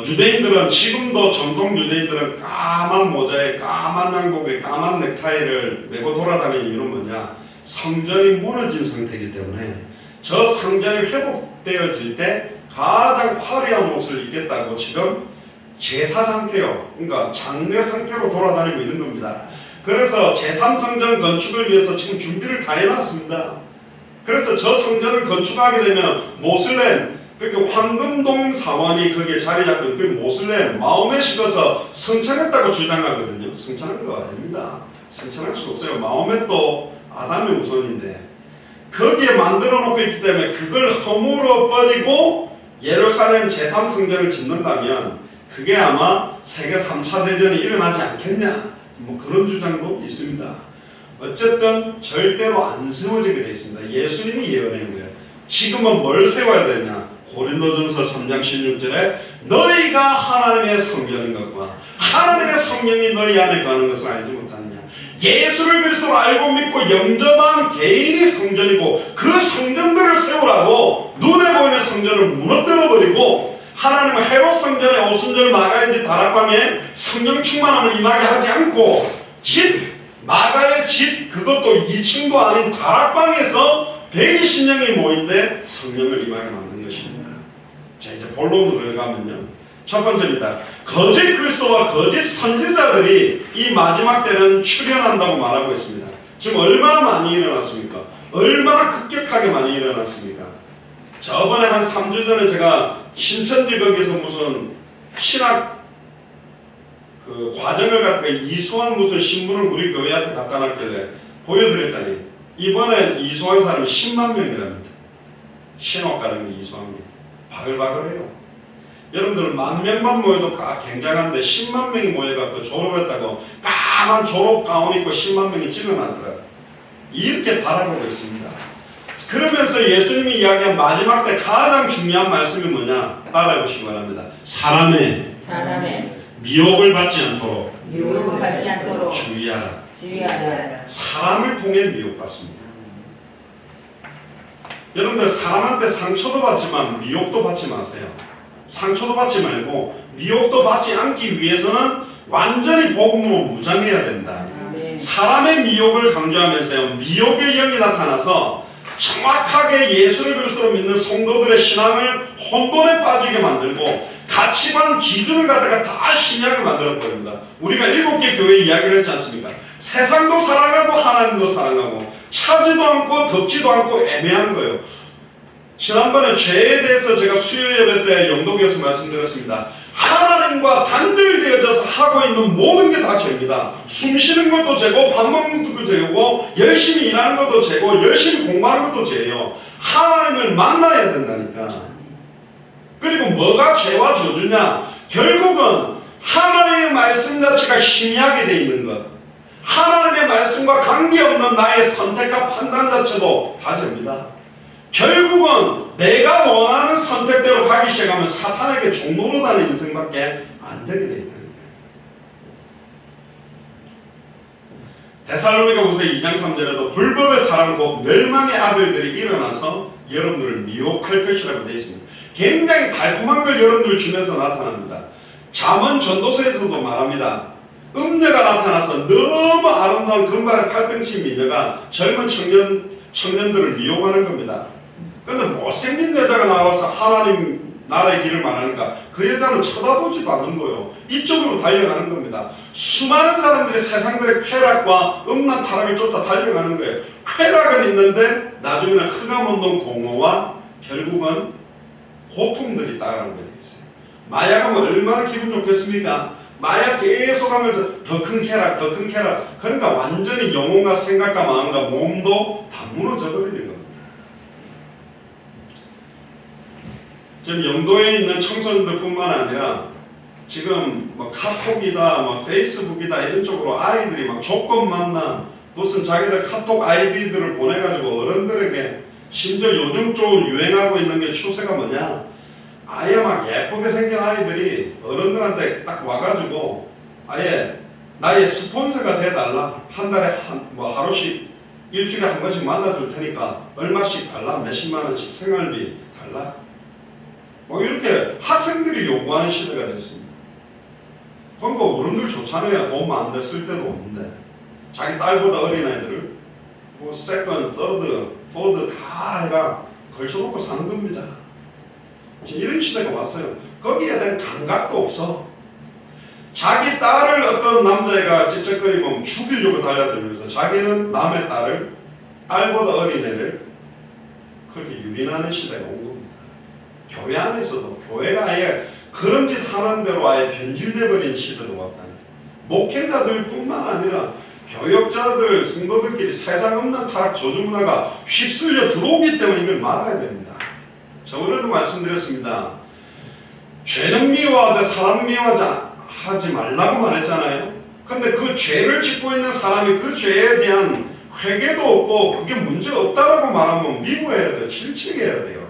유대인들은 지금도 정통 유대인들은 까만 모자에 까만 양복에 까만 넥타이를 메고 돌아다니는 이유는 뭐냐? 성전이 무너진 상태이기 때문에 저 성전이 회복되어질 때 가장 화려한 옷을 입겠다고 지금 제사 상태요. 그러니까 장례 상태로 돌아다니고 있는 겁니다. 그래서 제3성전 건축을 위해서 지금 준비를 다 해놨습니다. 그래서 저 성전을 건축하게 되면 모슬렘, 그러니까 황금동 사원이 거기에 자리 잡고 그 모슬렘 마호멧이어서 성찬했다고 주장하거든요. 성찬한 거 아닙니다. 성찬할 수 없어요. 마호멧도 아담의 후손인데 거기에 만들어 놓고 있기 때문에 그걸 허물어 버리고 예루살렘 제3성전을 짓는다면 그게 아마 세계 3차 대전이 일어나지 않겠냐, 그런 주장도 있습니다. 어쨌든 절대로 안 세워지게 되어 있습니다. 예수님이 예언한 거예요. 지금은 뭘 세워야 되냐? 고린도전서 3장 16절에 너희가 하나님의 성전인 것과 하나님의 성령이 너희 안에 거하는 것을 알지 못하느냐. 예수를 그리스도로 알고 믿고 영접한 개인이 성전이고 그 성전들을 세우라고 눈에 보이는 성전을 무너뜨려버리고 하나님은 헤롯 성전에 오순절 마가의 집 다락방에 성령 충만함을 임하게 하지 않고 마가의 집 그것도 2층도 아닌 다락방에서 120명이 모인데 성령을 임하게 만든 것입니다. 자, 이제 본론으로 들어가면요. 첫 번째입니다. 거짓 그리스도와 거짓 선지자들이 이 마지막 때는 출현한다고 말하고 있습니다. 지금 얼마나 많이 일어났습니까? 얼마나 급격하게 많이 일어났습니까? 저번에 한 3주 전에 제가 신천지 거기서 무슨 신학 과정을 갖다가 이수한 무슨 신문을 우리 교회 앞에 갖다 놨길래 보여드렸잖아요. 이번에 이수한 사람이 10만 명이랍니다. 신학가는 이수한 명. 바글바글해요. 여러분들 10,000명만 모여도 굉장한데 10만 명이 모여갖고 졸업했다고 까만 졸업 가운 입고 10만 명이 찍어놨더라고요. 이렇게 바라보고 있습니다. 그러면서 예수님이 이야기한 마지막 때 가장 중요한 말씀이 뭐냐? 따라해보시기 바랍니다. 사람의 미혹을 받지 않도록 유혹을 받지 않도록 주의하라. 주의하라. 사람을 통해 미혹받습니다. 여러분들 사람한테 상처도 받지만 미혹도 받지 마세요. 상처도 받지 말고 미혹도 받지 않기 위해서는 완전히 복음으로 무장해야 된다. 사람의 미혹을 강조하면서요. 미혹의 영이 나타나서 정확하게 예수를 그리스도로 믿는 성도들의 신앙을 혼돈에 빠지게 만들고 가치관 기준을 갖다가 다 심하게 만들어버립니다. 우리가 7개 교회 이야기를 했지 않습니까? 세상도 사랑하고 하나님도 사랑하고 차지도 않고 덥지도 않고 애매한 거예요. 지난번에 죄에 대해서 제가 수요 예배 때 영독에서 말씀드렸습니다. 하나님과 단절되어져서 하고 있는 모든 게 다 죄입니다. 숨 쉬는 것도 죄고 밥 먹는 것도 죄고 열심히 일하는 것도 죄고 열심히 공부하는 것도 죄예요. 하나님을 만나야 된다니까. 그리고 뭐가 죄와 저주냐? 결국은 하나님의 말씀 자체가 희미하게 돼 있는 것, 하나님의 말씀과 관계없는 나의 선택과 판단 자체도 다 죄입니다. 결국은 내가 원하는 선택대로 가기 시작하면 사탄에게 종노릇하는 인생밖에 안 되게 돼 있다는 거예요. 데살로니가후서 2장 3절에도 불법의 사람과 멸망의 아들들이 일어나서 여러분들을 미혹할 것이라고 되어 있습니다. 굉장히 달콤한 걸 여러분들 주면서 나타납니다. 잠언 전도서에서도 말합니다. 음녀가 나타나서 너무 아름다운 금발의 팔등치 미녀가 젊은 청년들을 미혹하는 겁니다. 그런데 못생긴 여자가 나와서 하나님 나라의 길을 말하니까 그 여자는 쳐다보지도 않는 거예요. 이쪽으로 달려가는 겁니다. 수많은 사람들이 세상들의 쾌락과 음란 타락을 쫓아 달려가는 거예요. 쾌락은 있는데 나중에는 흑암운동 공허와 결국은 고통들이 따라오게 돼 있어요. 마약하면 얼마나 기분 좋겠습니까? 마약 계속 하면서 더 큰 쾌락, 더 큰 쾌락. 그러니까 완전히 영혼과 생각과 마음과 몸도 다 무너져 버리는 겁니다. 지금 영도에 있는 청소년들뿐만 아니라 지금 뭐 카톡이다, 뭐 페이스북이다 이런 쪽으로 아이들이 막 조건 만나 무슨 자기들 카톡 아이디들을 보내가지고 어른들에게 심지어 요즘 쪽 유행하고 있는 게 추세가 뭐냐? 아예 막 예쁘게 생긴 아이들이 어른들한테 딱 와가지고 아예 나의 스폰서가 돼달라. 한 달에 뭐 하루씩 일주일에 한 번씩 만나줄 테니까 얼마씩 달라. 몇십만 원씩 생활비 달라. 뭐 이렇게 학생들이 요구하는 시대가 됐습니다. 그러니까 어른들 좋잖아요. 돈 많은데 쓸 데도 없는데 자기 딸보다 어린 아이들을 뭐 세컨, 서드, 포드 다 해가 걸쳐놓고 사는 겁니다. 이런 시대가 왔어요. 거기에 대한 감각도 없어. 자기 딸을 어떤 남자애가 찝쩍거리면 죽이려고 달려들면서 자기는 남의 딸보다 어린 애를 그렇게 유린하는 시대가 온 겁니다. 교회 안에서도 교회가 아예 그런 짓 하는 대로 아예 변질돼버린 시대도 왔다니. 목회자들 뿐만 아니라 교역자들, 성도들끼리 세상 없는 타락 저주 문화가 휩쓸려 들어오기 때문에 이걸 막아야 됩니다. 저번에도 말씀드렸습니다. 죄는 미워하되 사람 미워하지 말라고 말했잖아요. 근데 그 죄를 짓고 있는 사람이 그 죄에 대한 회개도 없고 그게 문제 없다라고 말하면 미워해야 돼요. 질책해야 돼요.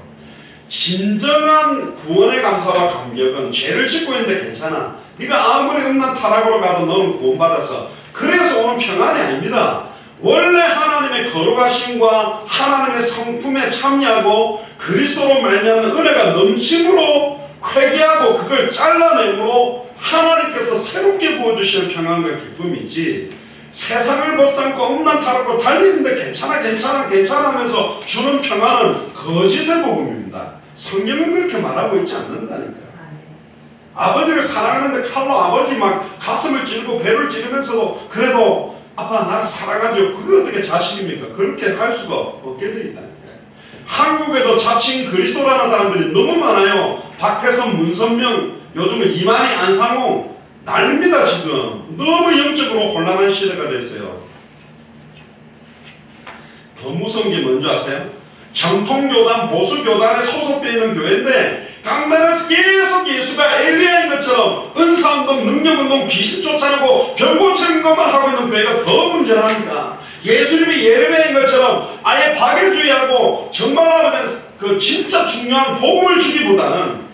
진정한 구원의 감사와 감격은 죄를 짓고 있는데 괜찮아. 네가 아무리 음란 타락으로 가도 너는 구원받아서 그래서 오는 평안이 아닙니다. 원래 하나님의 거룩하심과 하나님의 성품에 참여하고 그리스도로 말미암는 은혜가 넘침으로 회개하고 그걸 잘라내므로 하나님께서 새롭게 부어주시는 평안과 기쁨이지 세상을 못삼고 음란 타락으로 달리는데 괜찮아 하면서 주는 평안은 거짓의 복음입니다. 성경은 그렇게 말하고 있지 않는다니까요. 아버지를 사랑하는데 칼로 아버지 막 가슴을 찌르고 배를 찌르면서도 그래도 아빠 나를 사랑하죠. 그게 어떻게 자식입니까? 그렇게 할 수가 없게 돼 있다니까요. 한국에도 자칭 그리스도라는 사람들이 너무 많아요. 박태선, 문선명, 요즘은 이만희, 안상홍 난립니다. 지금 너무 영적으로 혼란한 시대가 됐어요. 더 무서운 게 뭔지 아세요? 정통교단, 보수교단에 소속되어 있는 교회인데 강단에서 계속 예수가 엘리야인 것처럼 은사운동, 능력운동, 귀신 쫓아내고 병 고치는 것만 하고 있는 교회가 더 문제라니까. 예수님이 예레미야인 것처럼 아예 박애주의하고 정말 그 진짜 중요한 복음을 주기보다는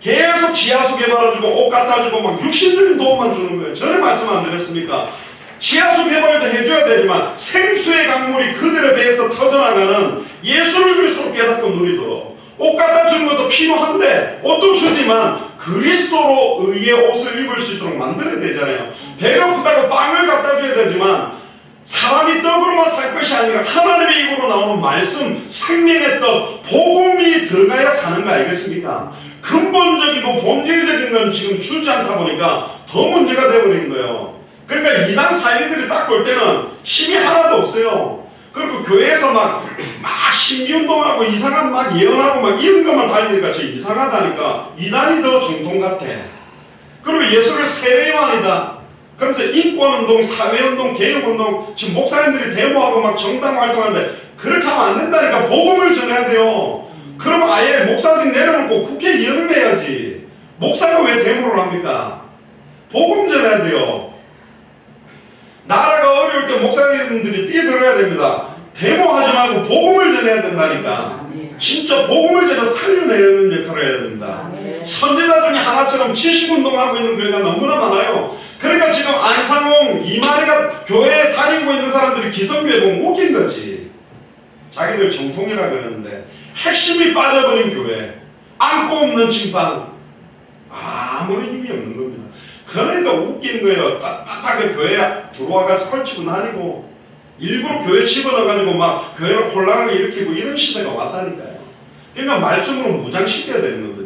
계속 지하수 개발해주고 옷 갖다주고 막 육신적인 도움만 주는 거예요. 전에 말씀 안 드렸습니까? 지하수 개발도 해줘야 되지만 생수의 강물이 그들의 배에서 터져나가는 예수를 그리스도로 깨닫고 누리도록 옷 갖다 주는 것도 필요한데 옷도 주지만 그리스도로 의의 옷을 입을 수 있도록 만들어야 되잖아요. 배가 고프다고 빵을 갖다 줘야 되지만 사람이 떡으로만 살 것이 아니라 하나님의 입으로 나오는 말씀, 생명의 떡, 복음이 들어가야 사는 거 알겠습니까? 근본적이고 본질적인 건 지금 주지 않다 보니까 더 문제가 되어버린 거예요. 그러니까 이단 사이비들이 딱 볼 때는 힘이 하나도 없어요. 그리고 교회에서 막 신기운동하고 이상한 막 예언하고 막 이런 것만 달리니까 저 이상하다니까 이단이 더 정통 같아. 그리고 예수를 세례요한이다. 그러면서 인권운동, 사회운동, 개혁운동 지금 목사님들이 데모하고 막 정당 활동하는데 그렇게 하면 안 된다니까. 복음을 전해야 돼요. 그럼 아예 목사직 내려놓고 국회의원을 해야지. 목사가 왜 데모를 합니까? 복음 전해야 돼요. 나라가 어려울 때 목사님들이 뛰어들어야 됩니다. 데모하지 말고 복음을 전해야 된다니까. 진짜 복음을 전해 살려내는 역할을 해야 됩니다. 선지자 중에 하나처럼 지식운동하고 있는 교회가 너무나 많아요. 그러니까 지금 안상홍, 이만희가 교회에 다니고 있는 사람들이 기성교회 보면 웃긴 거지. 자기들 정통이라 그러는데 핵심이 빠져버린 교회, 안고 없는 진방, 아무런 힘이 없는 겁니다. 그러니까 웃긴 거예요. 따뜻하게 교회에 들어와가서 설치고 다니고 일부러 교회 집어넣어가지고 막 교회를 혼란을 일으키고 이런 시대가 왔다니까요. 그러니까 말씀으로 무장시켜야 되는 겁니다.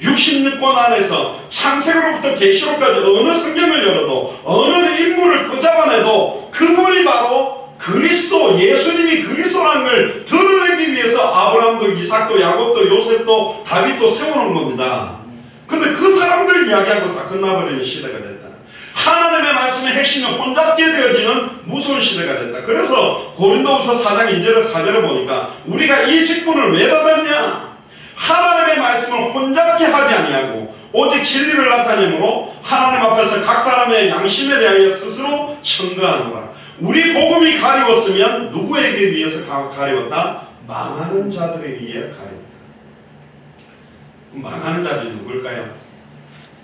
66권 안에서 창세기로부터 계시록까지 어느 성경을 열어도 어느 인물을 끄잡아내도 그분이 바로 그리스도, 예수님이 그리스도라는 걸 드러내기 위해서 아브라함도 이삭도 야곱도 요셉도 다윗도 세워놓은 겁니다. 근데 그 사람들 이야기하고 다 끝나버리는 시대가 됐다. 하나님의 말씀의 핵심이 혼잡게 되어지는 무서운 시대가 됐다. 그래서 고린도후서 4장 2절에 4절에 보니까 우리가 이 직분을 왜 받았냐? 하나님의 말씀을 혼잡게 하지 아니하고 오직 진리를 나타내므로 하나님 앞에서 각 사람의 양심에 대하여 스스로 청구하노라. 우리 복음이 가리웠으면 누구에게 위해서 가리웠다? 망하는 자들에 의해 가리웠다. 망하는 자들이 누굴까요?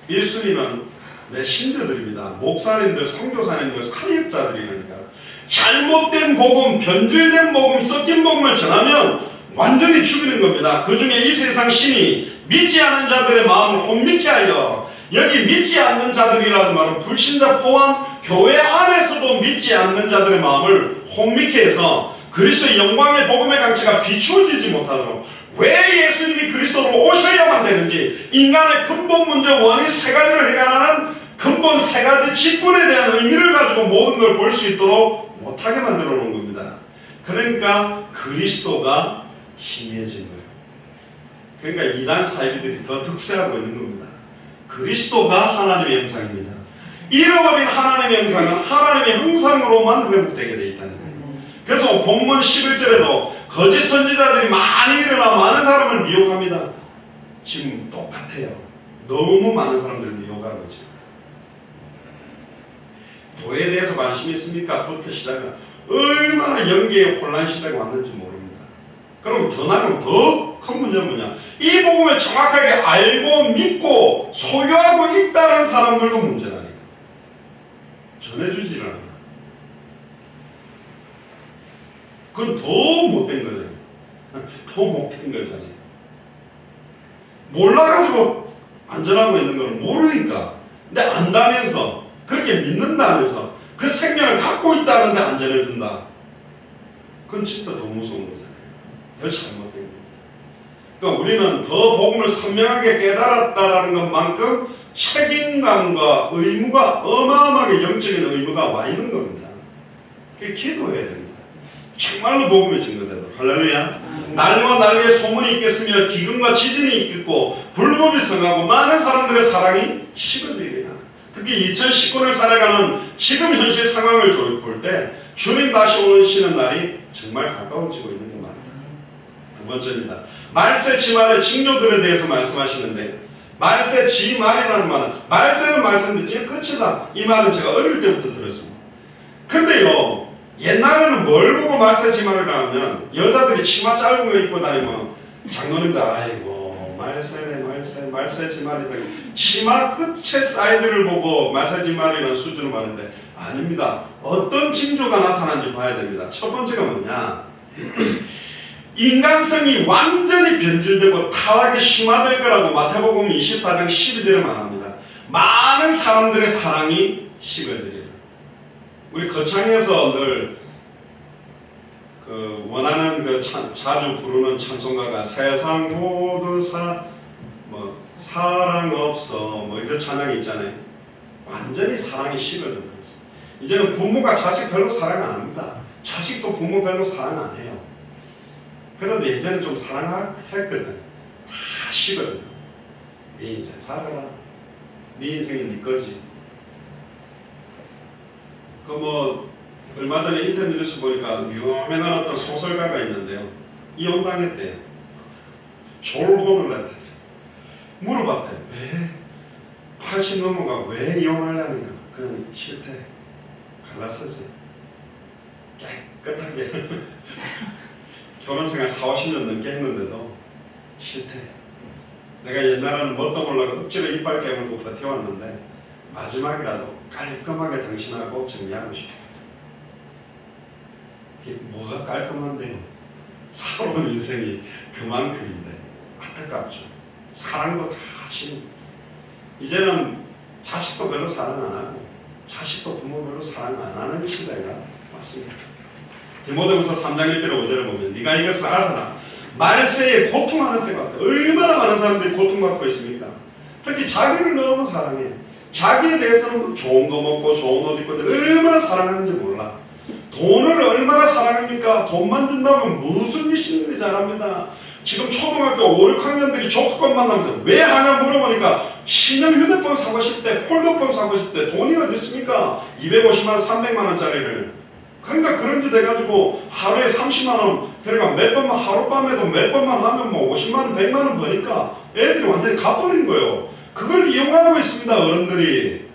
1순위는 내 신도들입니다. 목사님들, 선교사님들, 사역자들이니까 잘못된 복음, 변질된 복음, 섞인 복음을 전하면 완전히 죽이는 겁니다. 그 중에 이 세상 신이 믿지 않은 자들의 마음을 혼미케 하여, 여기 믿지 않는 자들이라는 말은 불신자 포함 교회 안에서도 믿지 않는 자들의 마음을 혼미케 해서 그리스도의 영광의 복음의 강체가 비추어지지 못하도록, 왜 예수님이 그리스도로 오셔야만 되는지, 인간의 근본 문제 원인 세 가지를 해결하는 근본 세 가지 직분에 대한 의미를 가지고 모든 걸 볼 수 있도록 못하게 만들어 놓은 겁니다. 그러니까 그리스도가 희미해진 거예요. 그러니까 이단 사이비들이 더 득세하고 있는 겁니다. 그리스도가 하나님의 형상입니다. 잃어버린 하나님의 형상은 하나님의 형상으로만 회복되게 되어 있다는 거예요. 그래서 본문 11절에도 거짓 선지자들이 많이 일어나 많은 사람을 미혹합니다. 지금 똑같아요. 너무 많은 사람들을 미혹하고 있죠. 교회에 대해서 관심이 있습니까? 부터 시작은 얼마나 연계의 혼란 시대가 왔는지 모릅니다. 그럼 더 나가면 더 큰 문제는 뭐냐? 이 복음을 정확하게 알고 믿고 소유하고 있다는 사람들도 문제라니까. 전해주지를 않아. 그건 더 못된 거잖아요. 더 못된 거잖아요. 몰라가지고 안전하고 있는 걸 모르니까. 근데 안다면서, 그렇게 믿는다면서, 그 생명을 갖고 있다는데 안전해준다. 그건 진짜 더 무서운 거잖아요. 더 잘못된 거예요. 그러니까 우리는 더 복음을 선명하게 깨달았다라는 것만큼 책임감과 의무가, 어마어마하게 영적인 의무가 와 있는 겁니다. 그게 기도해야 됩니다. 정말로 복음이 증거되도록. 할렐루야. 난리와 난리의 소문이 있겠으며 기근과 지진이 있겠고 불법이 성하고 많은 사람들의 사랑이 식어지리라. 특히 2019년을 살아가는 지금 현실 상황을 볼 때 주님 다시 오시는 날이 정말 가까워지고 있는 게 맞다. 두 번째입니다. 말세 지말의 징조들에 대해서 말씀하시는데, 말세 지말이라는 말은, 말세는 말씀인데 지금 끝이다. 이 말은 제가 어릴 때부터 들었습니다. 근데요, 옛날에는 뭘 보고 말세 치마를 하면 여자들이 치마 짧은 거 입고 다니면 장로님들 아이고 말세 치마리다 치마 끝의 사이즈를 보고 말세 치마리라는 수준을 봤는데 아닙니다. 어떤 징조가 나타나는지 봐야 됩니다. 첫 번째가 뭐냐, 인간성이 완전히 변질되고 타락이 심화될 거라고 마태복음 24장 12절에 말합니다. 많은 사람들의 사랑이 식어들이라. 우리 거창에서 늘 원하는 자주 부르는 찬송가가 세상 모두 사랑 없어 이런 찬양이 있잖아요. 완전히 사랑이 식어져 버렸어요. 이제는 부모가 자식 별로 사랑 안 합니다. 자식도 부모 별로 사랑 안 해요. 그래도 예전에 좀 사랑했거든. 다 식어져. 네 인생 살아라. 네 인생이 네 거지. 얼마 전에 인터넷 뉴스 보니까 유명한 어떤 소설가가 있는데요. 이혼당했대요. 졸혼을 했대. 물어봤대. 왜? 80 넘어가 왜 이혼하려는가? 그냥 싫대. 갈라서지. 깨끗하게. 결혼생활 40-50년 넘게 했는데도 싫대. 내가 옛날에는 뭣도 몰라고 억지로 이빨 깨물고 버텨왔는데 마지막이라도 깔끔하게 당신하고 정리하고 싶어. 이게 뭐가 깔끔한데요? 살아온 인생이 그만큼인데 안타깝죠. 사랑도 다 싫고 이제는 자식도 별로 사랑 안 하고 자식도 부모 별로 사랑 안 하는 시대가 왔습니다. 디모데후서 3장 1절 5절을 보면 네가 이것을 알아라. 말세에 고통하는 때가 왔다. 얼마나 많은 사람들이 고통받고 있습니까? 특히 자기를 너무 사랑해. 자기에 대해서는 좋은 거 먹고 좋은 옷 입고 얼마나 사랑하는지 몰라. 돈을 얼마나 사랑합니까? 돈만 준다면 무슨 일이든지 잘합니다. 지금 초등학교 5, 6학년들이 조건 만나면서 왜 하냐 물어보니까 신형 휴대폰 사고 싶대, 폴더폰 사고 싶대. 돈이 어디 있습니까? 250만, 300만 원짜리를. 그러니까 그런 짓 해가지고 하루에 30만 원, 그러니까 몇 번만 하룻밤에도 몇 번만 하면 50만 원, 100만 원 버니까 애들이 완전히 갚아버린 거예요. 그걸 이용하고 있습니다. 어른들이.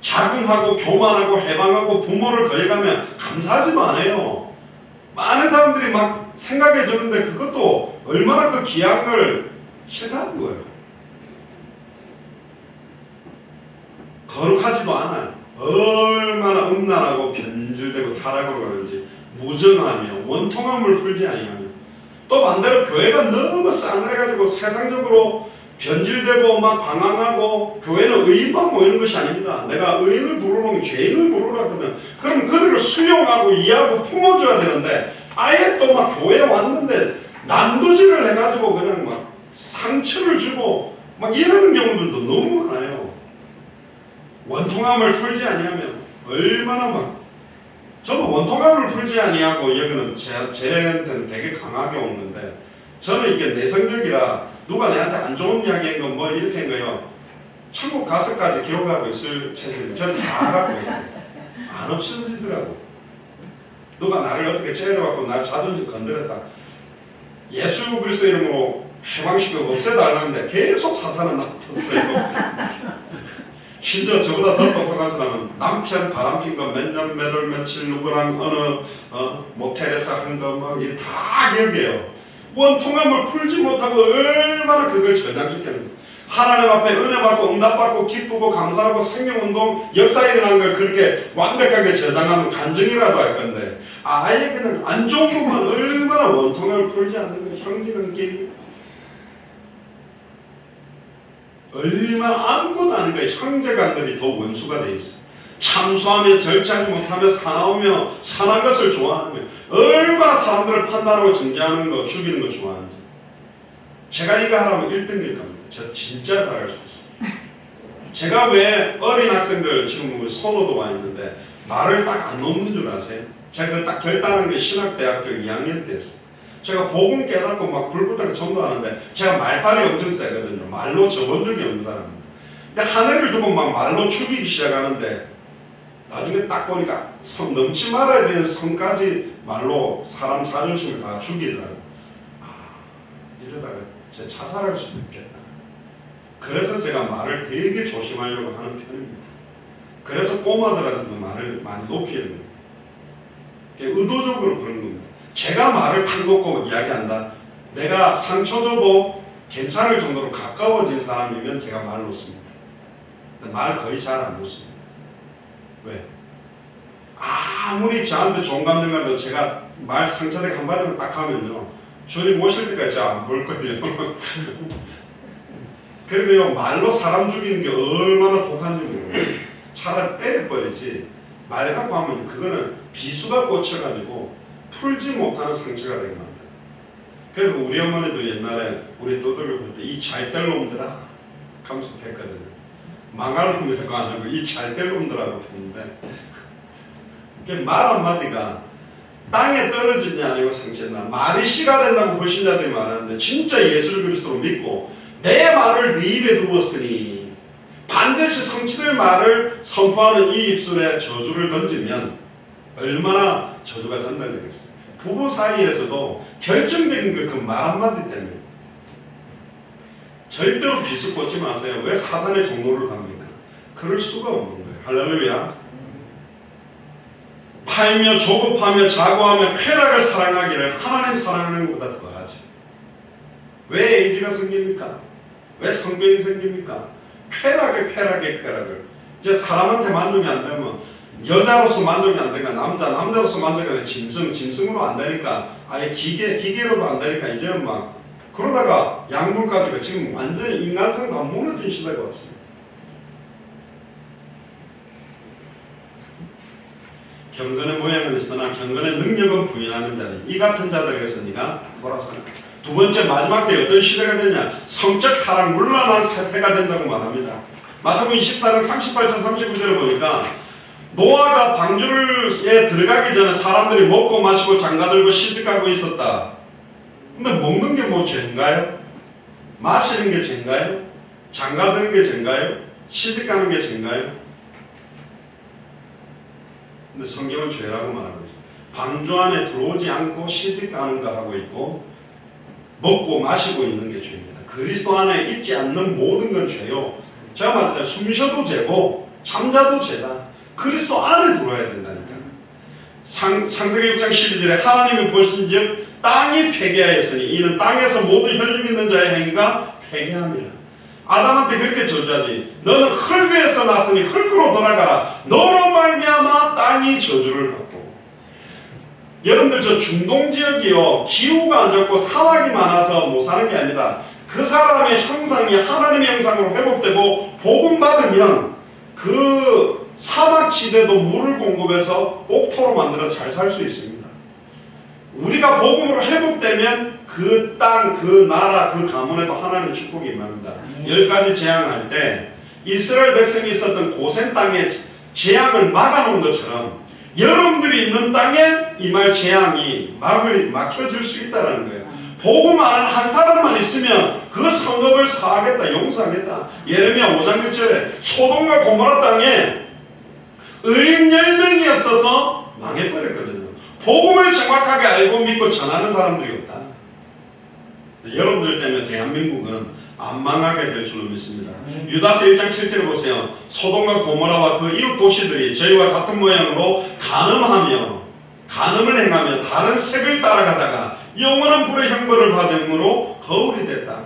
자궁하고 교만하고 해방하고 부모를 거역하면 감사하지도 않아요. 많은 사람들이 막 생각해 주는데 그것도 얼마나 그 귀한 걸 싫다는 거예요. 거룩하지도 않아요. 얼마나 음란하고 변질되고 타락으로 가는지 무정하며 원통함을 풀지 아니하며 또 반대로 교회가 너무 싸늘해가지고 세상적으로 변질되고 막 방황하고 교회는 의인만 모이는 것이 아닙니다. 내가 의인을 부르는 죄인을 부르라 하거든. 그럼 그들을 수용하고 이해하고 품어줘야 되는데 아예 또 막 교회에 왔는데 난도질을 해가지고 그냥 막 상처를 주고 막 이러는 경우들도 너무 많아요. 원통함을 풀지 아니하면 얼마나 막 저도 원통함을 풀지 아니하고 여기는 제한테는 되게 강하게 오는데 저는 이게 내성적이라 누가 내한테 안 좋은 이야기 한 거 뭐 이렇게 한 거요. 천국 가서까지 기억하고 있을 체질 저는 다 갖고 있어요. 안 없어지더라고. 누가 나를 어떻게 째려갖고 나 자존심 건드렸다. 예수 그리스도 이름으로 해방시키고 없애달라는데 계속 사탄은 놔뒀어요. 심지어 저보다 더 똑똑한 사람은 남편 바람핀 거 몇 년 몇 월 며칠 누구랑 어느 모텔에서 한 거 막 다 기억해요. 원통함을 풀지 못하고 얼마나 그걸 저장시켰는지. 하나님 앞에 은혜 받고 응답받고 기쁘고 감사하고 생명운동 역사 일어난 걸 그렇게 완벽하게 저장하면 간증이라도 할 건데 아예 그냥 안 좋은 것만 얼마나 원통함을 풀지 않는 거예요. 형제는 길 얼마나 아무것도 아닌 거예요. 형제간들이 더 원수가 돼 있어요. 참소하며 절제하지 못하며 사나우며 선한 것을 좋아하는 거예요. 얼마나 사람들을 판단하고 정죄하는 거, 죽이는 거 좋아하는지. 제가 이거 하라면 1등일 겁니다. 저 진짜 잘할 수 있어요. 제가 왜 어린 학생들 지금 선호도 와 있는데 말을 딱 안 놓는 줄 아세요? 제가 딱 결단한 게 신학대학교 2학년 때였어요. 제가 복음 깨닫고 막 불붙어서 전도하는데 제가 말빨이 엄청 세거든요. 말로 접은 적이 없는 사람입니다. 근데 한 해를 두고 막 말로 죽이기 시작하는데 나중에 딱 보니까 넘지 말아야 되는 성까지 말로 사람 자존심을 다 죽이더라고요. 이러다가 제 자살할 수도 있겠다. 그래서 제가 말을 되게 조심하려고 하는 편입니다. 그래서 꼬마들한테도 말을 많이 높이는 거예요. 의도적으로 그런 겁니다. 제가 말을 탁 놓고 이야기한다. 내가 상처 줘도 괜찮을 정도로 가까워진 사람이면 제가 말을 놓습니다. 말 거의 잘 안 놓습니다. 왜? 아무리 저한테 좋은 감정 가도 제가 말 상처되게 한마디만 딱 하면요, 주님 오실 때까지 안 볼 거예요. 그리고요, 말로 사람 죽이는 게 얼마나 독한지 모르겠어요. 차라리 때려버리지, 말 갖고 하면 그거는 비수가 꽂혀가지고 풀지 못하는 상처가 되는 겁니다. 그리고 우리 어머니도 옛날에 우리 또들을 볼 때 이 잘될 놈들아 하면서 했거든요. 망할 놈이라고 안 하고 이 잘될 놈들하고 했는데, 말 한마디가 땅에 떨어지지 아니고 상처나 말이 씨가 된다고 보신 자들이 많았는데, 진짜 예수 그리스도로 믿고 내 말을 네 입에 두었으니 반드시 성취될 말을 선포하는 이 입술에 저주를 던지면 얼마나 저주가 전달되겠습니까? 부부 사이에서도 결정적인 그 말 한마디 때문에 절대로 비수 꽂지 마세요. 왜 사단의 종로를 갑니까? 그럴 수가 없는 거예요. 할렐루야. 팔며 조급하며 자고하며 쾌락을 사랑하기를 하나님 사랑하는 것보다 더하지. 왜 에이즈가 생깁니까? 왜 성병이 생깁니까? 쾌락을. 이제 사람한테 만족이 안 되면, 여자로서 만족이 안 되니까 남자로서 만족이 안 되니까 짐승으로 안 되니까, 아예 기계로도 안 되니까 이제는 막 그러다가 약물까지가 지금 완전히 인간성도 안 무너진 시대가 왔습니다. 경건의 모양은 있으나 경건의 능력은 부인하는 자들, 이 같은 자들에게서 네가 돌아서라. 두 번째 마지막 때 어떤 시대가 되냐? 성적 타락 물란한 세태가 된다고 말합니다. 마태복음 24장 38절 39절을 보니까 노아가 방주에 들어가기 전에 사람들이 먹고 마시고 장가들고 시집가고 있었다. 근데 먹는 게 뭐 죄인가요? 마시는 게 죄인가요? 장가드는 게 죄인가요? 시집가는 게 죄인가요? 근데 성경은 죄라고 말하고 있어요. 방주 안에 들어오지 않고 시집가는 거 하고 있고, 먹고 마시고 있는 게 죄입니다. 그리스도 안에 있지 않는 모든 건 죄요. 제가 말할 때 숨쉬어도 죄고 잠자도 죄다. 그리스도 안에 들어와야 된다니까. 창세기 6장 12절에 하나님이 보신즉 땅이 폐괴하였으니 이는 땅에서 모든 혈육 있는 자의 행위가 폐괴함이라. 아담한테 그렇게 저주하지. 너는 흙에서 났으니 흙으로 돌아가라. 너로 말미암아 땅이 저주를 받고. 여러분들 저 중동 지역이요, 기후가 안 좋고 사막이 많아서 못 사는 게 아니다. 그 사람의 형상이 하나님의 형상으로 회복되고 복음 받으면 그 사막지대도 물을 공급해서 옥토로 만들어 잘 살 수 있습니다. 우리가 복음으로 회복되면 그 땅, 그 나라, 그 가문에도 하나님의 축복이 임합니다. 10가지 재앙할 때 이스라엘 백성이 있었던 고센 땅에 재앙을 막아놓은 것처럼 여러분들이 있는 땅에 임할 재앙이 막혀질 수 있다는 거예요. 복음 아는 한 사람만 있으면 그 성읍을 사하겠다, 용서하겠다. 예레미야 5장 1절에 소돔과 고모라 땅에 의인 10명이 없어서 망해버렸거든요. 복음을 정확하게 알고 믿고 전하는 사람들이 없다. 여러분들 때문에 대한민국은 안 망하게 될 줄로 믿습니다. 유다서 1장 7절을 보세요. 소돔과 고모라와 그 이웃 도시들이 저희와 같은 모양으로 간음을 행하며 다른 색을 따라가다가 영원한 불의 형벌을 받음으로 거울이 됐다.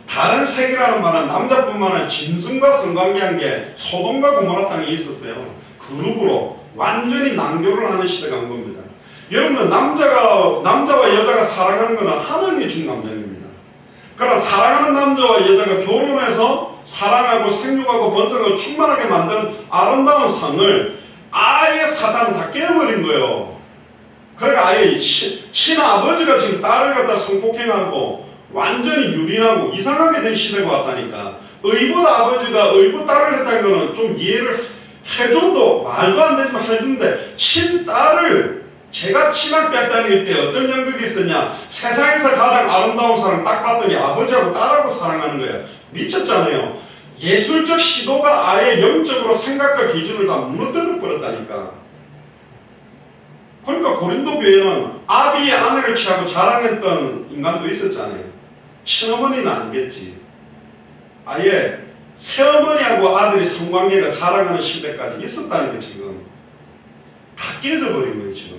다른 색이라는 말은 남자뿐만 아니라 짐승과 성관계한 게 소돔과 고모라 땅에 있었어요. 그룹으로 완전히 낭교를 하는 시대가 온 겁니다. 여러분, 남자와 여자가 사랑하는 것은 하나님이 준 감정입니다. 그러나 사랑하는 남자와 여자가 결혼해서 사랑하고 생육하고 번성하고 충만하게 만든 아름다운 상을 아예 사단은 다 깨버린 거예요. 그러니까 아예 친아버지가 지금 딸을 갖다 성폭행하고 완전히 유린하고 이상하게 된 시대가 왔다니까. 의붓 아버지가 의붓 딸을 했다는 거는 좀 이해를 해줘도 말도 안 되지만 해주는데, 친딸을 제가 친학교 다닐 때 어떤 연극이 있었냐, 세상에서 가장 아름다운 사람 딱 봤더니 아버지하고 딸하고 사랑하는 거예요. 미쳤잖아요. 예술적 시도가 아예 영적으로 생각과 기준을 다 무너뜨려 버렸다니까. 그러니까 고린도 교회는 아비의 아내를 취하고 자랑했던 인간도 있었잖아요. 친어머니는 아니겠지. 아예 새어머니하고 아들이 성관계가 자라가는 시대까지 있었다는 게 지금 다 깨져 버린 거예요. 지금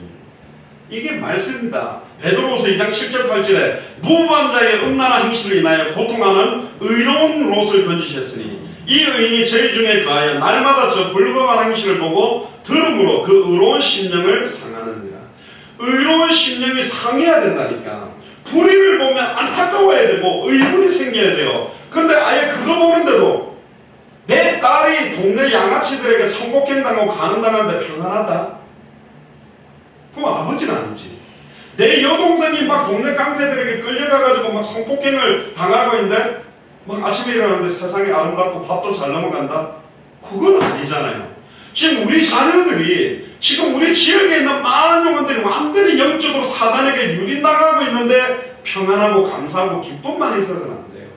이게 말씀입니다. 베드로후서 2장 7절 8절에 무부한 자의 음란한 행실을 인하여 고통하는 의로운 롯을 건지셨으니 이 의인이 저희 중에 거하여 날마다 저 불법한 행실을 보고 들음으로 그 의로운 심령을 상하느니라. 의로운 심령이 상해야 된다니까. 불의를 보면 안타까워야 되고 의문이 생겨야 돼요. 근데 아예 그거 보는데도 내 딸이 동네 양아치들에게 성폭행 당하고 가는다는데 평안하다? 그럼 아버지는 아니지. 내 여동생이 막 동네 깡패들에게 끌려가가지고 막 성폭행을 당하고 있는데 막 아침에 일어났는데 세상이 아름답고 밥도 잘 넘어간다? 그건 아니잖아요. 지금 우리 자녀들이 지금 우리 지역에 있는 많은 영혼들이 완전히 영적으로 사단에게 유린당하고 있는데 평안하고 감사하고 기쁨만 있어서는 안 돼요.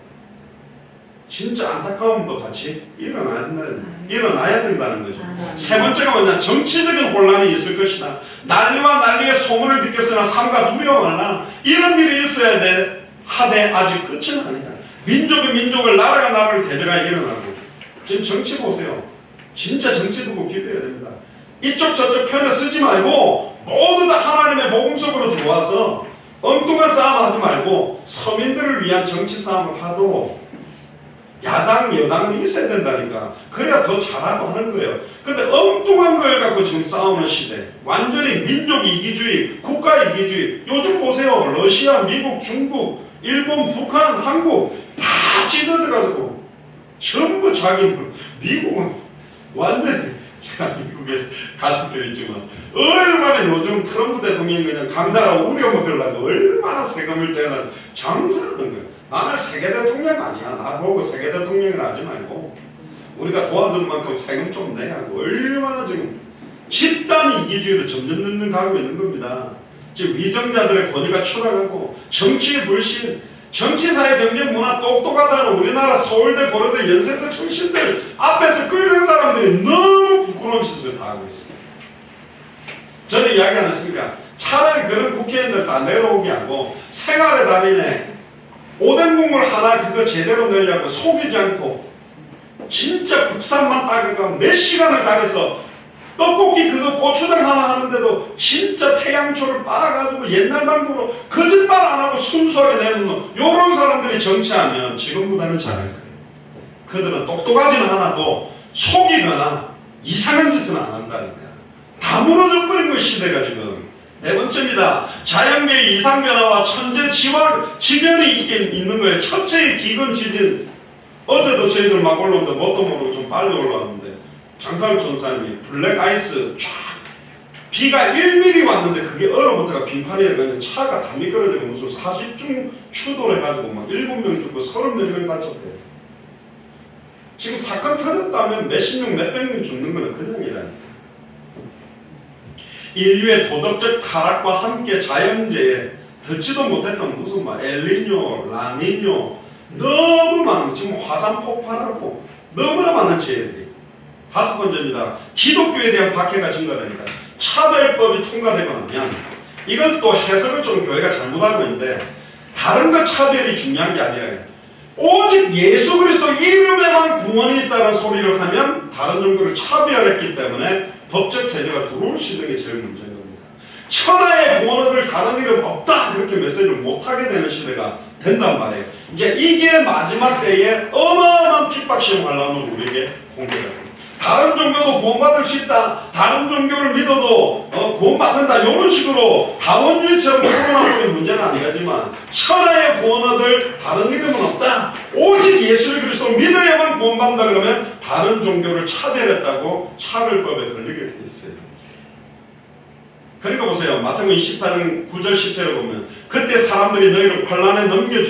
진짜 안타까움도 같이 일어나야 된다는 거죠. 세 번째가 뭐냐? 정치적인 혼란이 있을 것이다. 난리와 난리의 소문을 듣겠으나 삼가 두려워하나 이런 일이 있어야 돼. 하되 아직 끝은 아니다. 민족이 민족을, 나라가 나라를 대적하여 일어나고. 지금 정치 보세요. 진짜 정치 두고 기도해야 됩니다. 이쪽 저쪽 편에 쓰지 말고 모두 다 하나님의 복음 속으로 들어와서 엉뚱한 싸움 하지 말고 서민들을 위한 정치 싸움을 하도록 야당, 여당은 있어야 된다니까. 그래야 더 잘하고 하는 거예요. 근데 엉뚱한 걸 갖고 지금 싸우는 시대. 완전히 민족 이기주의, 국가 이기주의. 요즘 보세요. 러시아, 미국, 중국, 일본, 북한, 한국 다 찢어져가지고 전부 자기 미국은 완전히 제가 미국에서 가족들이 있지만 얼마나 요즘 트럼프 대통령이 그냥 강나라 우려먹으려고 얼마나 세금을 떼는 장사하는 거예요. 나는 세계 대통령 아니야. 나보고 세계 대통령을 하지 말고 우리가 도와줄 만큼 세금 좀 내라고. 얼마나 지금 집단 이기주의로 점점 가고 있는 겁니다. 지금 위정자들의 권위가 추락하고 정치의 불신, 정치사회 경제 문화 똑똑하다는 우리나라 서울대, 고려대, 연세대 출신들 앞에서 끌는 사람들이 너무 부끄러운 짓을 다 하고 있어요. 저는 이야기 안 했습니까? 차라리 그런 국회의원들 다 내려오게 하고 생활의 달인에 오뎅 국물 하나 그거 제대로 내려고 속이지 않고 진짜 국산만 따가가 몇 시간을 따져서 떡볶이 그거 고추장 하나 하는데도 진짜 태양초를 빨아가지고 옛날 방법으로 거짓말 안 하고 순수하게 내놓는 요런 사람들이 정치하면 지금보다는 잘할 거예요. 그들은 똑똑하지는 않아도 속이거나 이상한 짓은 안 한다니까. 다 무너져 버린 거 시대가 지금. 네 번째입니다. 자연계의 이상변화와 천재 지변이 있는 거예요. 첫째의 기근 지진. 어제도 저희들 막 올라오는데 뭣도 모르고 좀 빨리 올라왔는데 장사울 전사님이 블랙 아이스 쫙 비가 1mm 왔는데 그게 얼어붙어가 빙판이에 그냥 차가 다 미끄러지고 무슨 40중 추돌 해가지고 막 7명 죽고 30몇 명 다쳤대요. 지금 사건 터졌다면 몇십 명 몇백 명 죽는 거는 그냥 이라니까. 인류의 도덕적 타락과 함께 자연재해 듣지도 못했던 무슨 막 엘니뇨, 라니뇨 너무 많은 지금 화산 폭발하고 너무나 많은 재해들이. 다섯 번째입니다. 기독교에 대한 박해가 증가되니까 차별법이 통과되고 나면 이건 또 해석을 좀 교회가 잘못하고 있는데 다른 것 차별이 중요한 게 아니라 오직 예수 그리스도 이름에만 구원이 있다는 소리를 하면 다른 종교를 차별했기 때문에 법적 제재가 들어올 수 있는 게 제일 문제인 겁니다. 천하의 구원 얻을 다른 이름 없다 그렇게 메시지를 못하게 되는 시대가 된단 말이에요. 이제 이게 마지막 때에 어마어마한 핍박시험 관람을 우리에게 공개가 됩니다. 다른 종교도 구원받을 수 있다. 다른 종교를 믿어도 구원받는다. 이런 식으로 다원주의처럼 코로나보는 문제는 안 되지만 천하의 구원 얻을 다른 이름은 없다. 오직 예수 그리스도를 믿어야만 구원받는다 그러면 다른 종교를 차별했다고 차별법에 걸리게 돼 있어요. 그러니까 보세요. 마태복음 24장 9절 10절을 보면 그때 사람들이 너희를 환난에 넘겨주